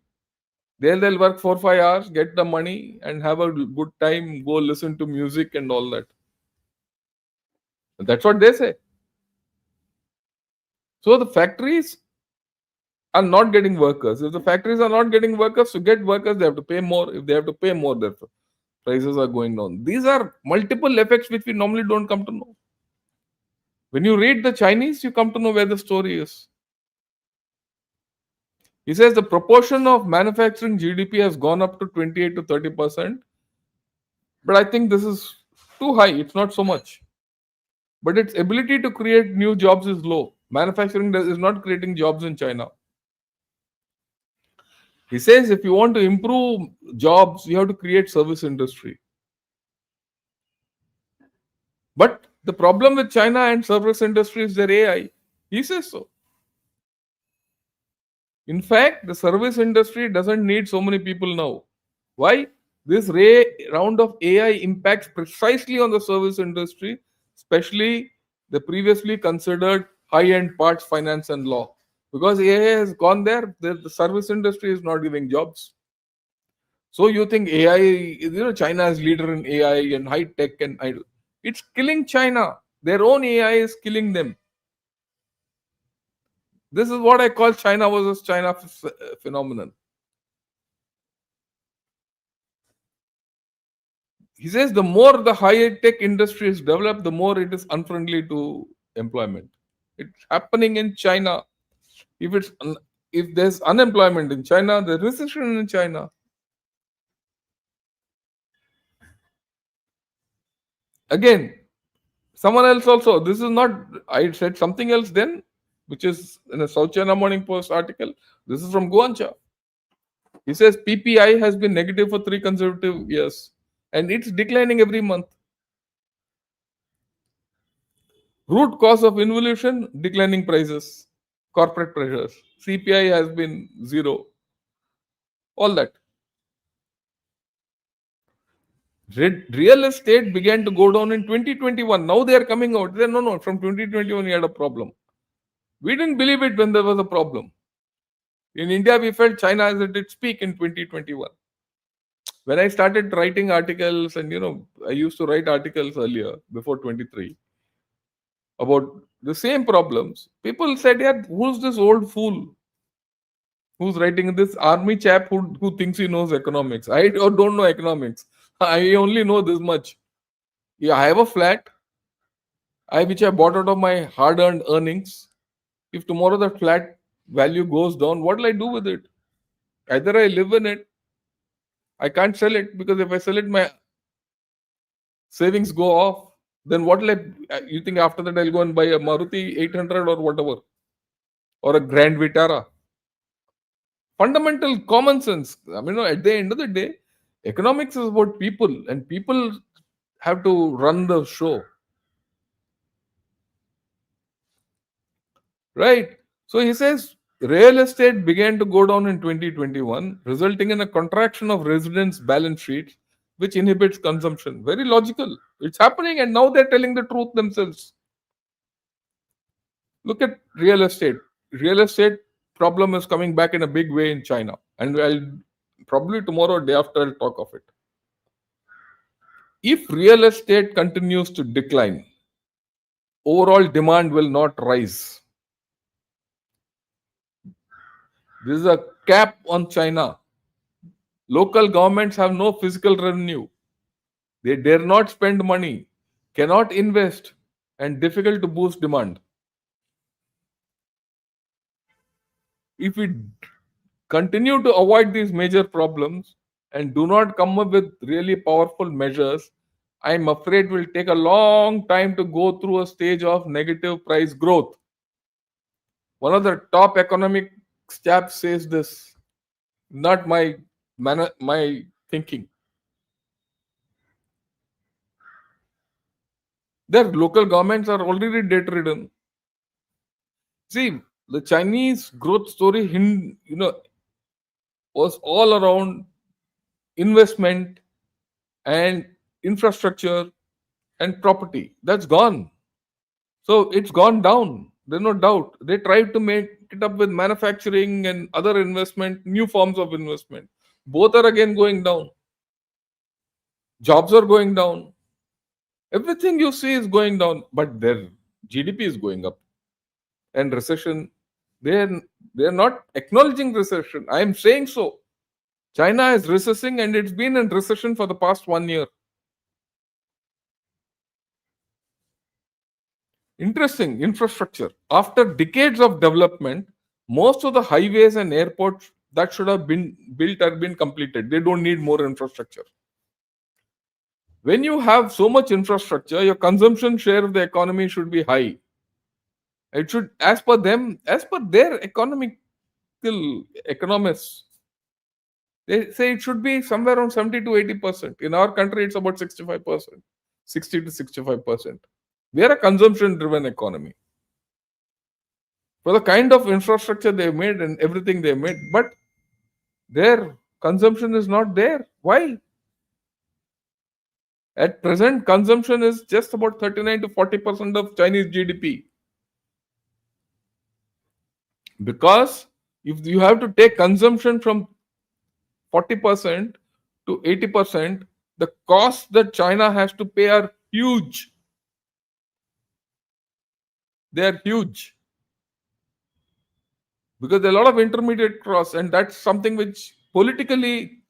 They'll work 4-5 hours, get the money, and have a good time. Go listen to music and all that. That's what they say. So the factories are not getting workers. If the factories are not getting workers, to get workers, they have to pay more. If they have to pay more, their prices are going down. These are multiple effects which we normally don't come to know. When you read the Chinese, you come to know where the story is. He says the proportion of manufacturing GDP has gone up to 28 to 30%. But I think this is too high. It's not so much. But its ability to create new jobs is low. Manufacturing is not creating jobs in China. He says if you want to improve jobs, you have to create service industry. But the problem with China and service industry is their AI. He says so. In fact, the service industry doesn't need so many people now. Why? This round of AI impacts precisely on the service industry, especially the previously considered high-end parts, finance, and law. Because AI has gone there, the service industry is not giving jobs. So you think AI, China is leader in AI and high tech, and it's killing China. Their own AI is killing them. This is what I call China versus China phenomenon. He says the more the high tech industry is developed, the more it is unfriendly to employment. It's happening in China. If there's unemployment in China, there's recession in China. Again, someone else also. This is not. I said something else then, which is in a South China Morning Post article. This is from Guancha. He says PPI has been negative for 3 consecutive years, and it's declining every month. Root cause of involution: declining prices, corporate pressures. CPI has been zero. All that. Real estate began to go down in 2021. Now they are coming out. They no, from 2021 we had a problem. We didn't believe it when there was a problem. In India, we felt China is at its peak in 2021. When I started writing articles, and I used to write articles earlier before 23 about the same problems. People said, "Yeah, who's this old fool who's writing this army chap who thinks he knows economics? I don't know economics. I only know this much. Yeah, I have a flat, which I bought out of my hard-earned earnings. If tomorrow the flat value goes down, what will I do with it? Either I live in it, I can't sell it because if I sell it, my savings go off. Then what will I? You think after that I'll go and buy a Maruti 800 or whatever, or a Grand Vitara? Fundamental common sense. I mean, at the end of the day, economics is about people, and people have to run the show, right? So he says real estate began to go down in 2021, resulting in a contraction of residents' balance sheets, which inhibits consumption. Very logical. It's happening, and now they're telling the truth themselves. Look at real estate. Real estate problem is coming back in a big way in China, and I'll probably tomorrow or day after I'll talk of it. If real estate continues to decline, overall demand will not rise. This is a cap on China. Local governments have no physical revenue. They dare not spend money, cannot invest, and difficult to boost demand. If we continue to avoid these major problems and do not come up with really powerful measures, I'm afraid will take a long time to go through a stage of negative price growth. One of the top economic chaps says this, not my thinking. Their local governments are already debt ridden. See, the Chinese growth story, was all around investment and infrastructure and property. That's gone. So it's gone down. There's no doubt. They tried to make it up with manufacturing and other investment, new forms of investment. Both are again going down. Jobs are going down. Everything you see is going down, but their GDP is going up. And recession, they're they're not acknowledging recession. I am saying so. China is recessing, and it's been in recession for the past 1 year. Interesting infrastructure. After decades of development, most of the highways and airports that should have been built are been completed. They don't need more infrastructure. When you have so much infrastructure, your consumption share of the economy should be high. It should, as per them, as per their economists, they say it should be somewhere around 70 to 80%. In our country, it's about 65%, 60 to 65%. We are a consumption driven economy. For the kind of infrastructure they've made and everything they've made, but their consumption is not there. Why? At present, consumption is just about 39 to 40% of Chinese GDP. Because if you have to take consumption from 40% to 80%, the costs that China has to pay are huge. They are huge. Because there are a lot of intermediate costs, and that's something which politically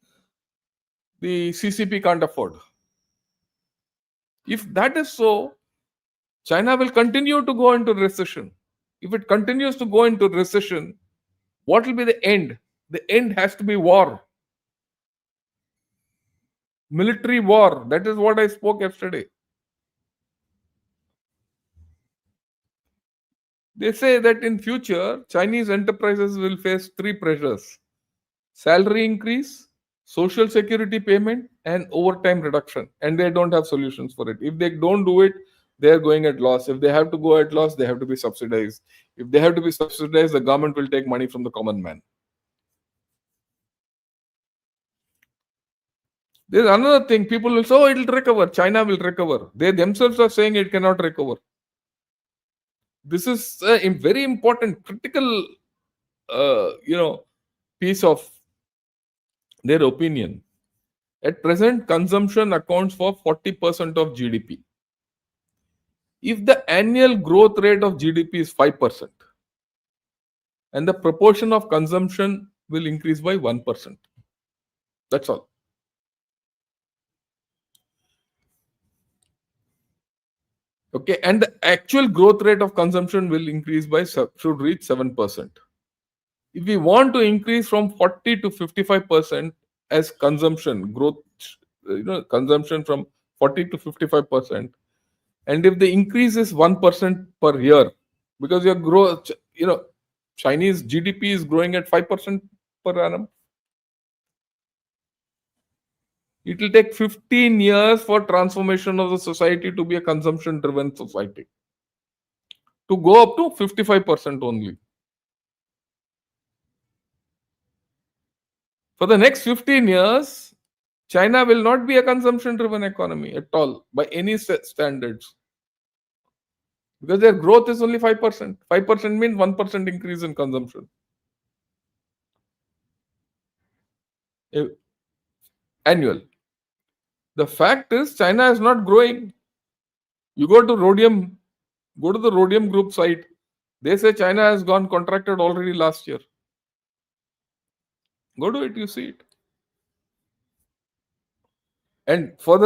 the CCP can't afford. If that is so, China will continue to go into recession. If it continues to go into recession, what will be the end? The end has to be war. Military war. That is what I spoke yesterday. They say that in future, Chinese enterprises will face three pressures: salary increase, social security payment, and overtime reduction. And they don't have solutions for it. If they don't do it, they are going at loss. If they have to go at loss, they have to be subsidized. If they have to be subsidized, the government will take money from the common man. There's another thing. People will say, oh, it'll recover. China will recover. They themselves are saying it cannot recover. This is a very important, critical, piece of their opinion. At present, consumption accounts for 40% of GDP. If the annual growth rate of GDP is 5%, and the proportion of consumption will increase by 1%. That's all. Okay, and the actual growth rate of consumption will increase by should reach 7%. If we want to increase from 40 to 55% as consumption growth, consumption from 40 to 55%, and if the increase is 1% per year, because your growth, Chinese GDP is growing at 5% per annum, it will take 15 years for transformation of the society to be a consumption driven society, to go up to 55% only. For the next 15 years, China will not be a consumption driven economy at all by any standards, because their growth is only 5%. 5% means 1% increase in consumption annual. The fact is, China is not growing. You go to Rhodium, go to the Rhodium Group site. They say China has gone contracted already last year. Go to it, you see it. And for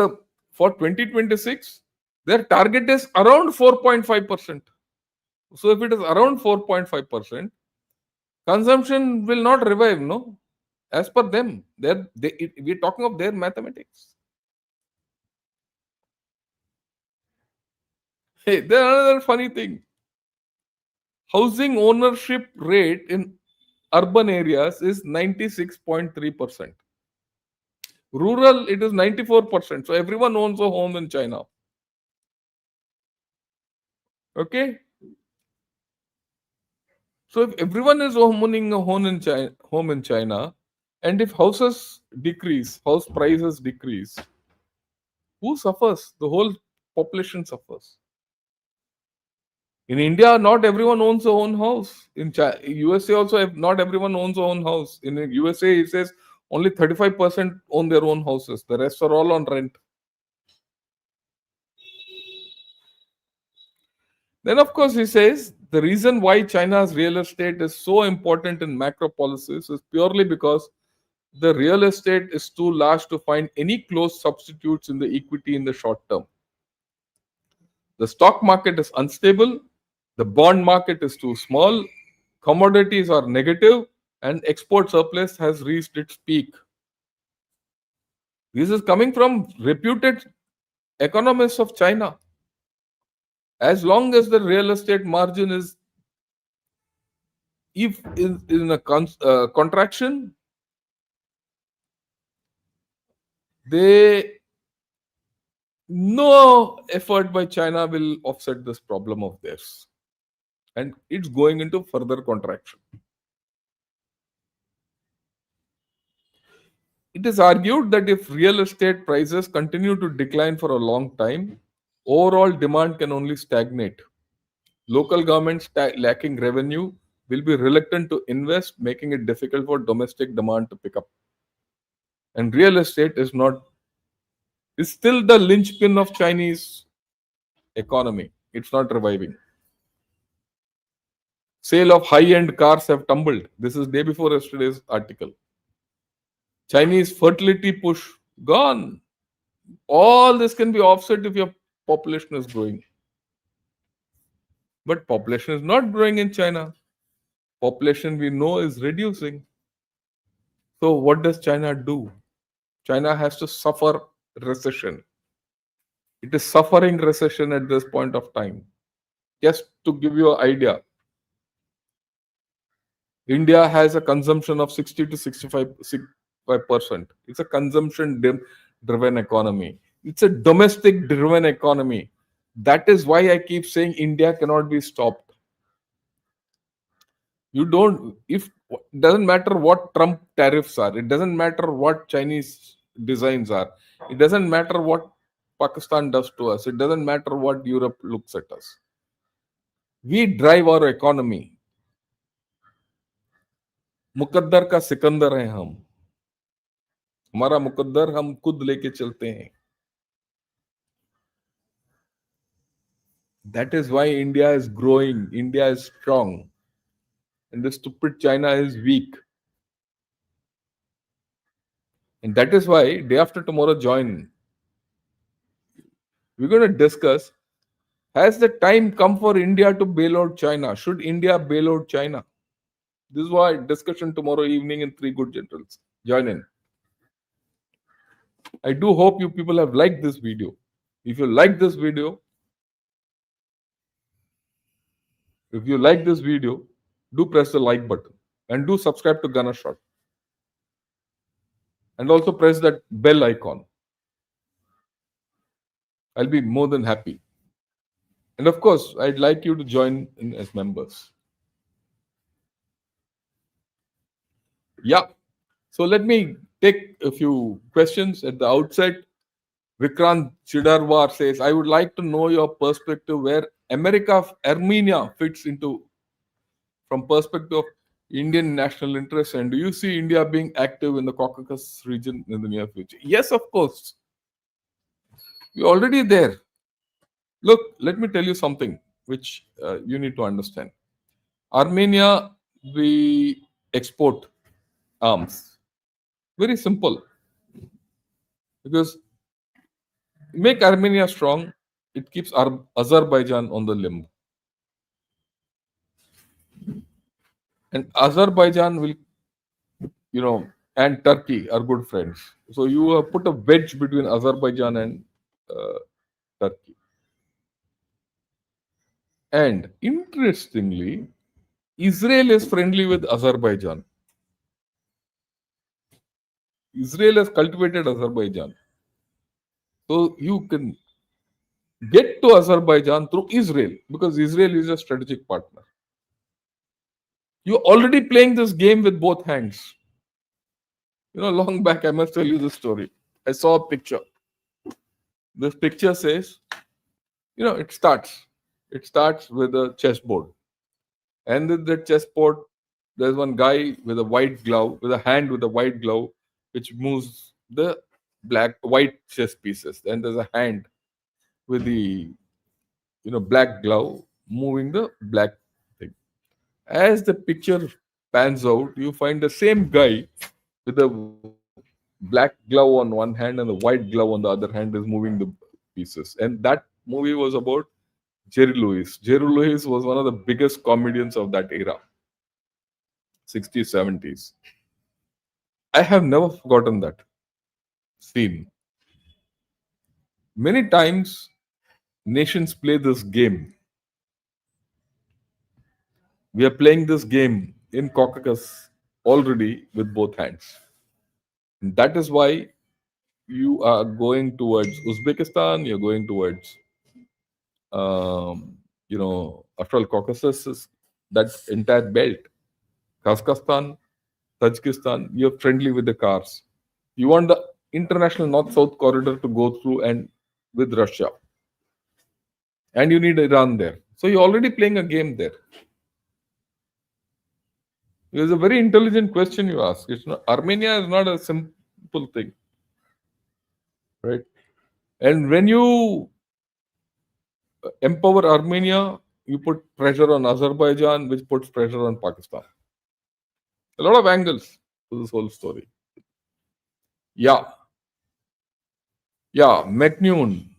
2026, their target is around 4.5%. So if it is around 4.5%, consumption will not revive, no? As per them, we're talking of their mathematics. Hey, there's another funny thing. Housing ownership rate in urban areas is 96.3%. Rural, it is 94%. So everyone owns a home in China. Okay? So if everyone is owning a home in China, and if houses decrease, house prices decrease, who suffers? The whole population suffers. In India, not everyone owns a own house. In USA also, not everyone owns a own house. In USA, it says only 35% own their own houses. The rest are all on rent. Then, of course, he says the reason why China's real estate is so important in macro policies is purely because the real estate is too large to find any close substitutes in the equity in the short term. The stock market is unstable, the bond market is too small, commodities are negative, and export surplus has reached its peak. This is coming from reputed economists of China. As long as the real estate margin is, if in a contraction, they no effort by China will offset this problem of theirs, and it's going into further contraction. It is argued that if real estate prices continue to decline for a long time, overall demand can only stagnate. Local governments lacking revenue will be reluctant to invest, making it difficult for domestic demand to pick up. And real estate is still the linchpin of Chinese economy. It's not reviving. Sale of high-end cars have tumbled. This is day before yesterday's article. Chinese fertility push gone. All this can be offset if your population is growing. But population is not growing in China. Population we know is reducing. So what does China do? China has to suffer recession. It is suffering recession at this point of time. Just to give you an idea, India has a consumption of 60 to 65%. It's a consumption driven economy. It's a domestic driven economy. That is why I keep saying India cannot be stopped. You don't, if doesn't matter what Trump tariffs are, it doesn't matter what Chinese designs are, it doesn't matter what Pakistan does to us, it doesn't matter what Europe looks at us. We drive our economy. मुकद्दर का सिकंदर हैं हम. हमारा मुकद्दर हम खुद लेके चलते हैं. That is why India is growing, India is strong, and the stupid China is weak. And that is why day after tomorrow join. We're going to discuss, has the time come for India to bail out China? Should India bail out China? This is why discussion tomorrow evening in Three Good Generals. Join in. I do hope you people have liked this video. If you like this video, if you like this video, do press the like button and do subscribe to Gunner Shot and also press that bell icon. I'll be more than happy. And of course, I'd like you to join in as members. Yeah. So let me take a few questions at the outset. Vikrant Chidarwar says, I would like to know your perspective where America of Armenia fits into from perspective of Indian national interest, and do you see India being active in the Caucasus region in the near future? Yes, of course. We're already there. Look, let me tell you something which you need to understand. Armenia, we export arms. Very simple. Because make Armenia strong, it keeps Azerbaijan on the limb. And Azerbaijan will, and Turkey are good friends. So you have put a wedge between Azerbaijan and uh, Turkey. And interestingly, Israel is friendly with Azerbaijan. Israel has cultivated Azerbaijan. So you can get to Azerbaijan through Israel because Israel is a strategic partner. You're already playing this game with both hands. Long back, I must tell you this story. I saw a picture. This picture says, it starts. It starts with a chessboard. And with the chessboard, there's one guy with a white glove, with a hand with a white glove, which moves the white chess pieces. Then there's a hand with the black glove moving the black thing. As the picture pans out, you find the same guy with the black glove on one hand and the white glove on the other hand is moving the pieces. And that movie was about Jerry Lewis. Jerry Lewis was one of the biggest comedians of that era, 60s, 70s. I have never forgotten that scene. Many times, nations play this game. We are playing this game in Caucasus already with both hands. And that is why you are going towards Uzbekistan, you're going towards, after all, Caucasus is that entire belt. Kazakhstan, Tajikistan, you're friendly with the cars. You want the international north-south corridor to go through and with Russia. And you need Iran there. So you're already playing a game there. It's a very intelligent question you ask. Armenia is not a simple thing, right? And when you empower Armenia, you put pressure on Azerbaijan, which puts pressure on Pakistan. A lot of angles to this whole story. Yeah, yeah, McNewn.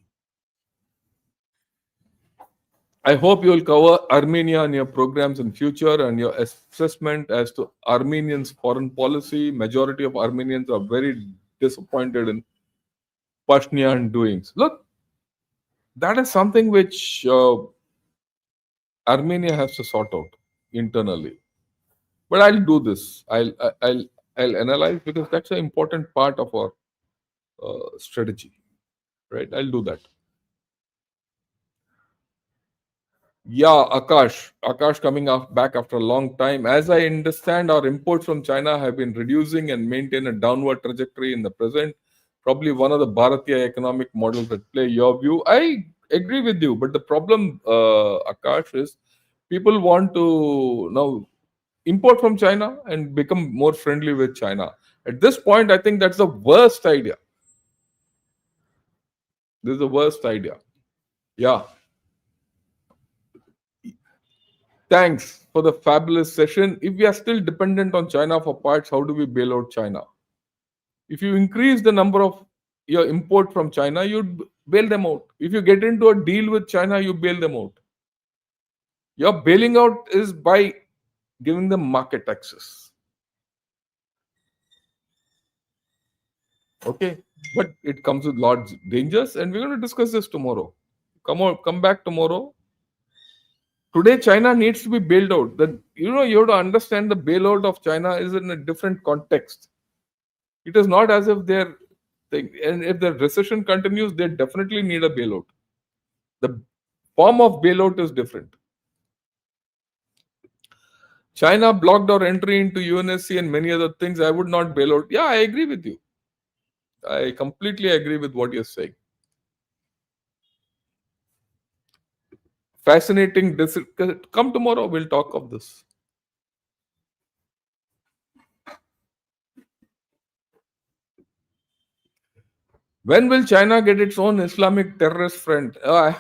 I hope you will cover Armenia in your programs in future and your assessment as to Armenians' foreign policy. Majority of Armenians are very disappointed in Pashtunian doings. Look, that is something which Armenia has to sort out internally. But I'll do this. I'll analyze because that's an important part of our strategy, right? I'll do that. Yeah, Akash coming back after a long time. As I understand, our imports from China have been reducing and maintain a downward trajectory in the present. Probably one of the Bharatiya economic models that play. Your view, I agree with you, but the problem, Akash, is people want to now import from China and become more friendly with China. At this point, I think that's the worst idea. This is the worst idea. Yeah. Thanks for the fabulous session. If we are still dependent on China for parts, how do we bail out China? If you increase the number of your import from China, you bail them out. If you get into a deal with China, you bail them out. Your bailing out is by giving them market access. Okay, but it comes with lots of dangers, and we're going to discuss this tomorrow. Come back tomorrow. Today, China needs to be bailed out. That you have to understand the bailout of China is in a different context. It is not as if they're and if the recession continues, they definitely need a bailout. The form of bailout is different. China blocked our entry into UNSC and many other things. I would not bail out. Yeah, I agree with you. I completely agree with what you're saying. Fascinating. Come tomorrow, we'll talk of this. When will China get its own Islamic terrorist front?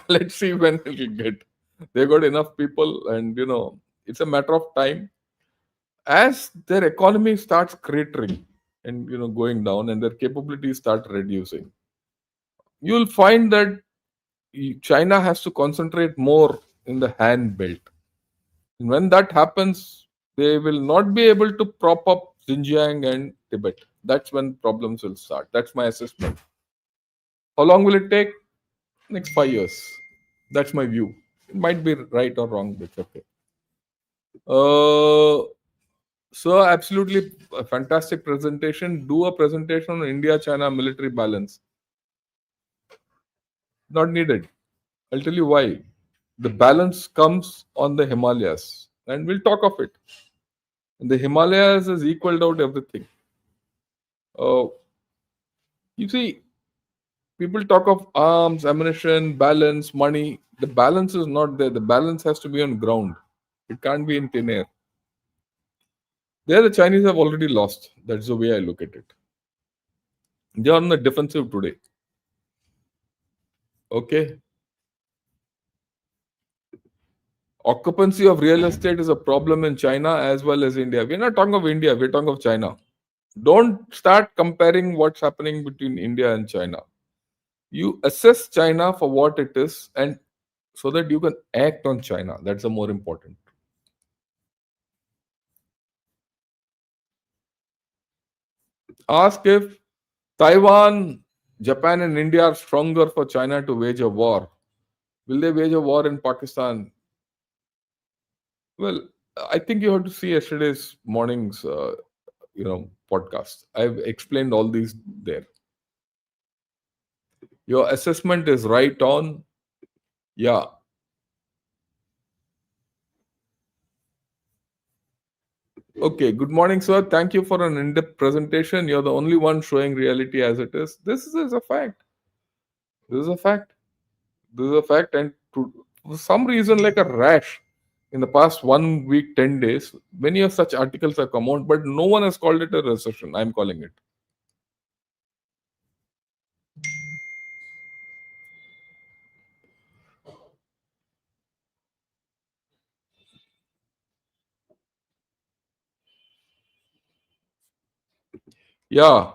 Let's see when it will get. They got enough people, and it's a matter of time. As their economy starts cratering and going down, and their capabilities start reducing, you'll find that China has to concentrate more in the hand belt. And when that happens, they will not be able to prop up Xinjiang and Tibet. That's when problems will start. That's my assessment. How long will it take? Next 5 years. That's my view. It might be right or wrong, but okay. So absolutely a fantastic presentation. Do a presentation on India-China military balance. Not needed. I'll tell you why. The balance comes on the Himalayas, and we'll talk of it. And the Himalayas has equaled out everything. Uh, you see, people talk of arms, ammunition, balance, money. The balance is not there. The balance has to be on ground. It can't be in thin air. There, the Chinese have already lost. That's the way I look at it. They are on the defensive today. Okay. Occupancy of real estate is a problem in China as well as India. We're not talking of India, we're talking of China. Don't start comparing what's happening between India and China. You assess China for what it is, and so that you can act on China. That's the more important. Ask if Taiwan, Japan, and India are stronger for China to wage a war. Will they wage a war in Pakistan? Well, I think you have to see yesterday's morning's, podcast. I've explained all these there. Your assessment is right on. Yeah. Okay. Good morning, sir. Thank you for an in-depth presentation. You're the only one showing reality as it is. This is a fact. This is a fact. This is a fact. And for some reason, like a rash, in the past 1 week, 10 days, many of such articles have come out, but no one has called it a recession. I'm calling it. Yeah.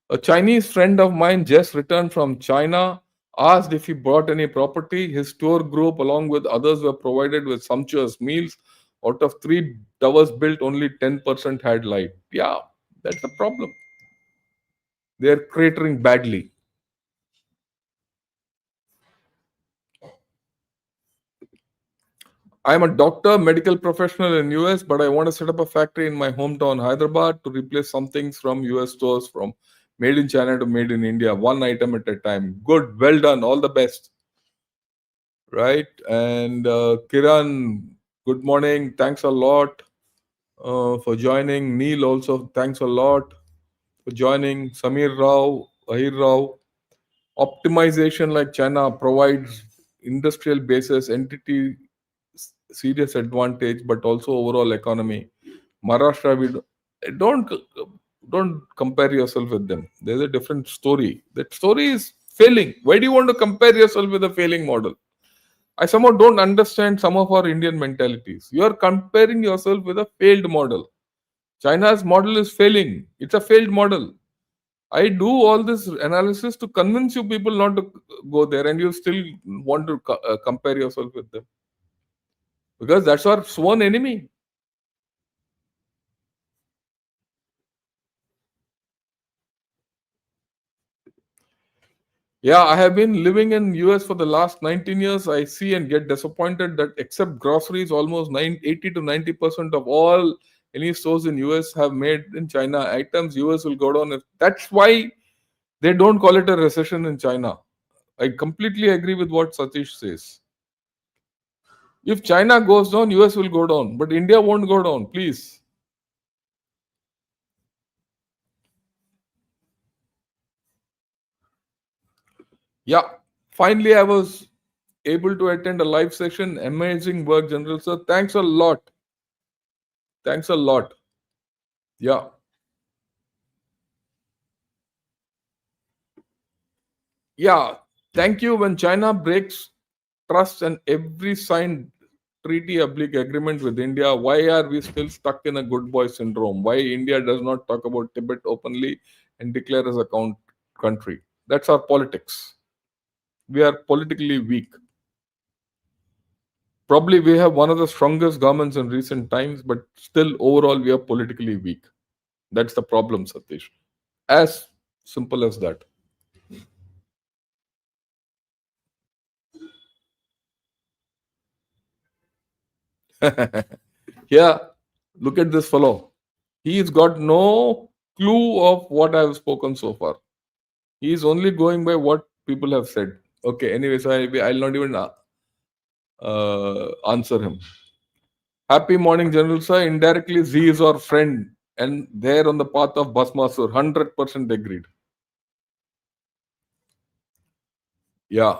A Chinese friend of mine just returned from China, asked if he brought any property. His tour group, along with others, were provided with sumptuous meals. Out of 3 towers built, only 10% had light. Yeah, that's the problem. They're cratering badly. I'm a doctor, medical professional in US, but I want to set up a factory in my hometown, Hyderabad, to replace some things from US stores from made in China to made in India, one item at a time. Good, well done, all the best. Right? And Kiran, good morning. Thanks a lot for joining. Neil also, thanks a lot for joining. Samir Rao, Ahir Rao. Optimization like China provides industrial basis, entity serious advantage, but also overall economy. Maharashtra, we don't. Don't compare yourself with them. There's a different story. That story is failing. Why do you want to compare yourself with a failing model? I somehow don't understand some of our Indian mentalities. You are comparing yourself with a failed model. China's model is failing. It's a failed model. I do all this analysis to convince you people not to go there, and you still want to compare yourself with them because that's our sworn enemy. Yeah, I have been living in US for the last 19 years. I see and get disappointed that except groceries, almost 80 to 90% of all any stores in US have made in China items. US will go down. That's why they don't call it a recession in China. I completely agree with what Satish says. If China goes down, US will go down, but India won't go down. Please. Yeah. Finally, I was able to attend a live session. Amazing work, General Sir. Thanks a lot. Thanks a lot. Yeah. Yeah. Thank you. When China breaks trust and every signed treaty oblique agreement with India, why are we still stuck in a good boy syndrome? Why India does not talk about Tibet openly and declare as a country? That's our politics. We are politically weak. Probably we have one of the strongest governments in recent times, but still overall we are politically weak. That's the problem, Satish. As simple as that. Yeah, look at this fellow. He's got no clue of what I've spoken so far. He's only going by what people have said. Okay, anyway, so I'll not even answer him. Happy morning, General Sir. Indirectly, Z is our friend and there on the path of Basmasur. 100% agreed. Yeah.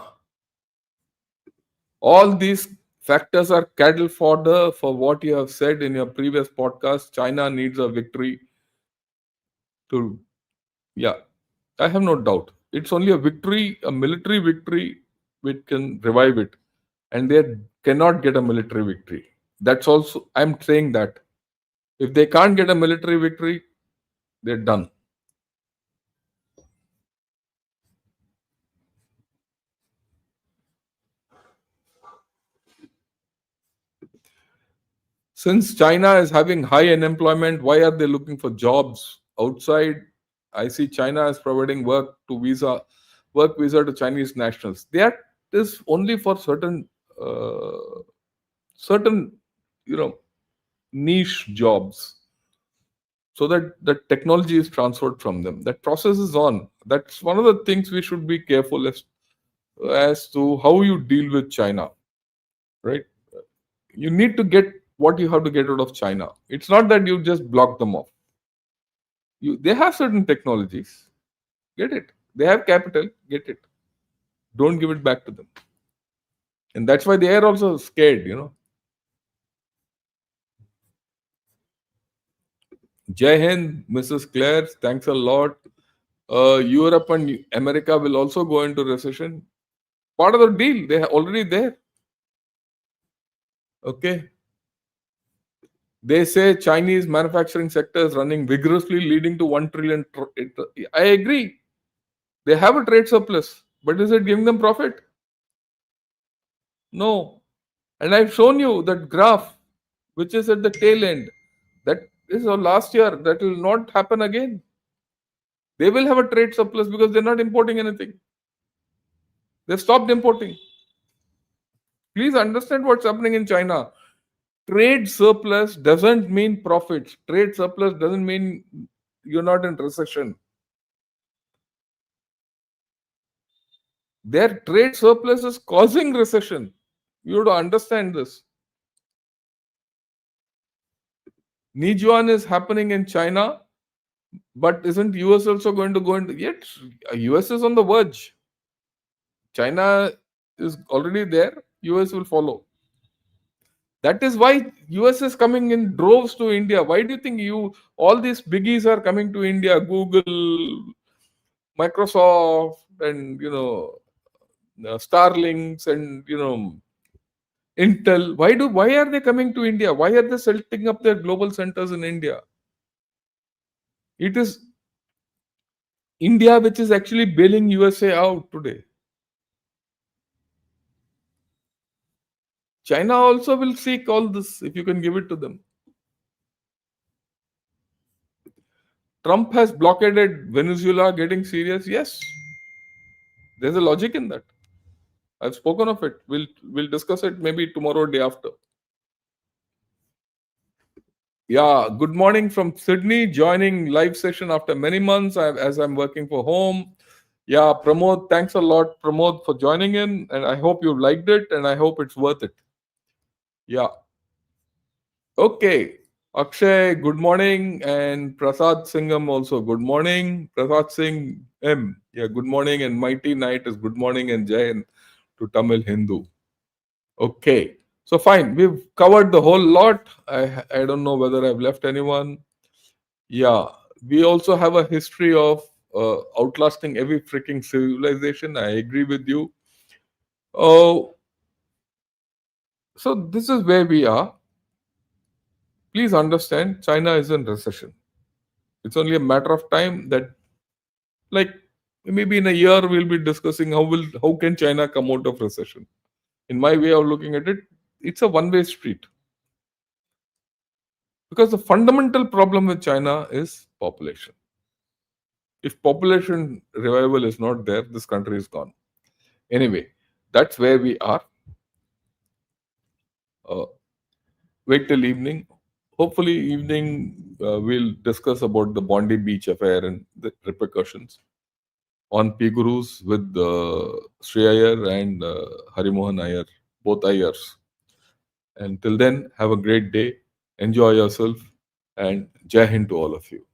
All these factors are cattle fodder for what you have said in your previous podcast. China needs a victory to, yeah, I have no doubt. It's only a victory, a military victory, which can revive it. And they cannot get a military victory. That's also, I'm saying that. If they can't get a military victory, they're done. Since China is having high unemployment, why are they looking for jobs outside? I see China is providing work visa to Chinese nationals. That is only for uh, certain, you know, niche jobs, so that the technology is transferred from them. That process is on. That's one of the things we should be careful as to how you deal with China, right? You need to get what you have to get out of China. It's not that you just block them off. They have certain technologies. Get it. They have capital. Get it. Don't give it back to them. And that's why they are also scared. Jai Hind, Mrs. Claire, thanks a lot. Europe and America will also go into recession. Part of the deal. They are already there. Okay. They say Chinese manufacturing sector is running vigorously, leading to 1 trillion. I agree. They have a trade surplus, but is it giving them profit? No. And I've shown you that graph, which is at the tail end. That is of last year. That will not happen again. They will have a trade surplus because they're not importing anything. They've stopped importing. Please understand what's happening in China. Trade surplus doesn't mean profits. Trade surplus doesn't mean you're not in recession. Their trade surplus is causing recession. You have to understand this. Nijuan is happening in China, but isn't US also going to go into yet? US is on the verge. China is already there. US will follow. That is why US is coming in droves to India. Why do you think all these biggies are coming to India? Google, Microsoft, and Starlinks, and Intel. Why are they coming to India? Why are they setting up their global centers in India? It is India which is actually bailing USA out today. China also will seek all this if you can give it to them. Trump has blockaded Venezuela getting serious. Yes, there's a logic in that. I've spoken of it. We'll discuss it maybe tomorrow or day after. Yeah, good morning from Sydney, joining live session after many months as I'm working for home. Yeah, Pramod, thanks a lot, Pramod, for joining in, and I hope you liked it, and I hope it's worth it. Yeah, okay. Akshay, good morning, and Prasad Singham also, good morning. Prasad Singh M, yeah, good morning, and Mighty Knight is good morning, and Jai Hind to Tamil Hindu. Okay, so fine, we've covered the whole lot. I don't know whether I've left anyone. Yeah, we also have a history of outlasting every freaking civilization. I agree with you. Oh, so this is where we are. Please understand, China is in recession. It's only a matter of time that, like, maybe in a year we'll be discussing how can China come out of recession. In my way of looking at it, it's a one-way street because the fundamental problem with China is population. If population revival is not there, this country is gone. Anyway, that's where we are. Uh, Wait till evening. Hopefully, evening we'll discuss about the Bondi Beach affair and the repercussions on P Gurus with Sri Iyer and Harimohan Iyer, both Iyers. And till then, have a great day. Enjoy yourself, and Jai Hind to all of you.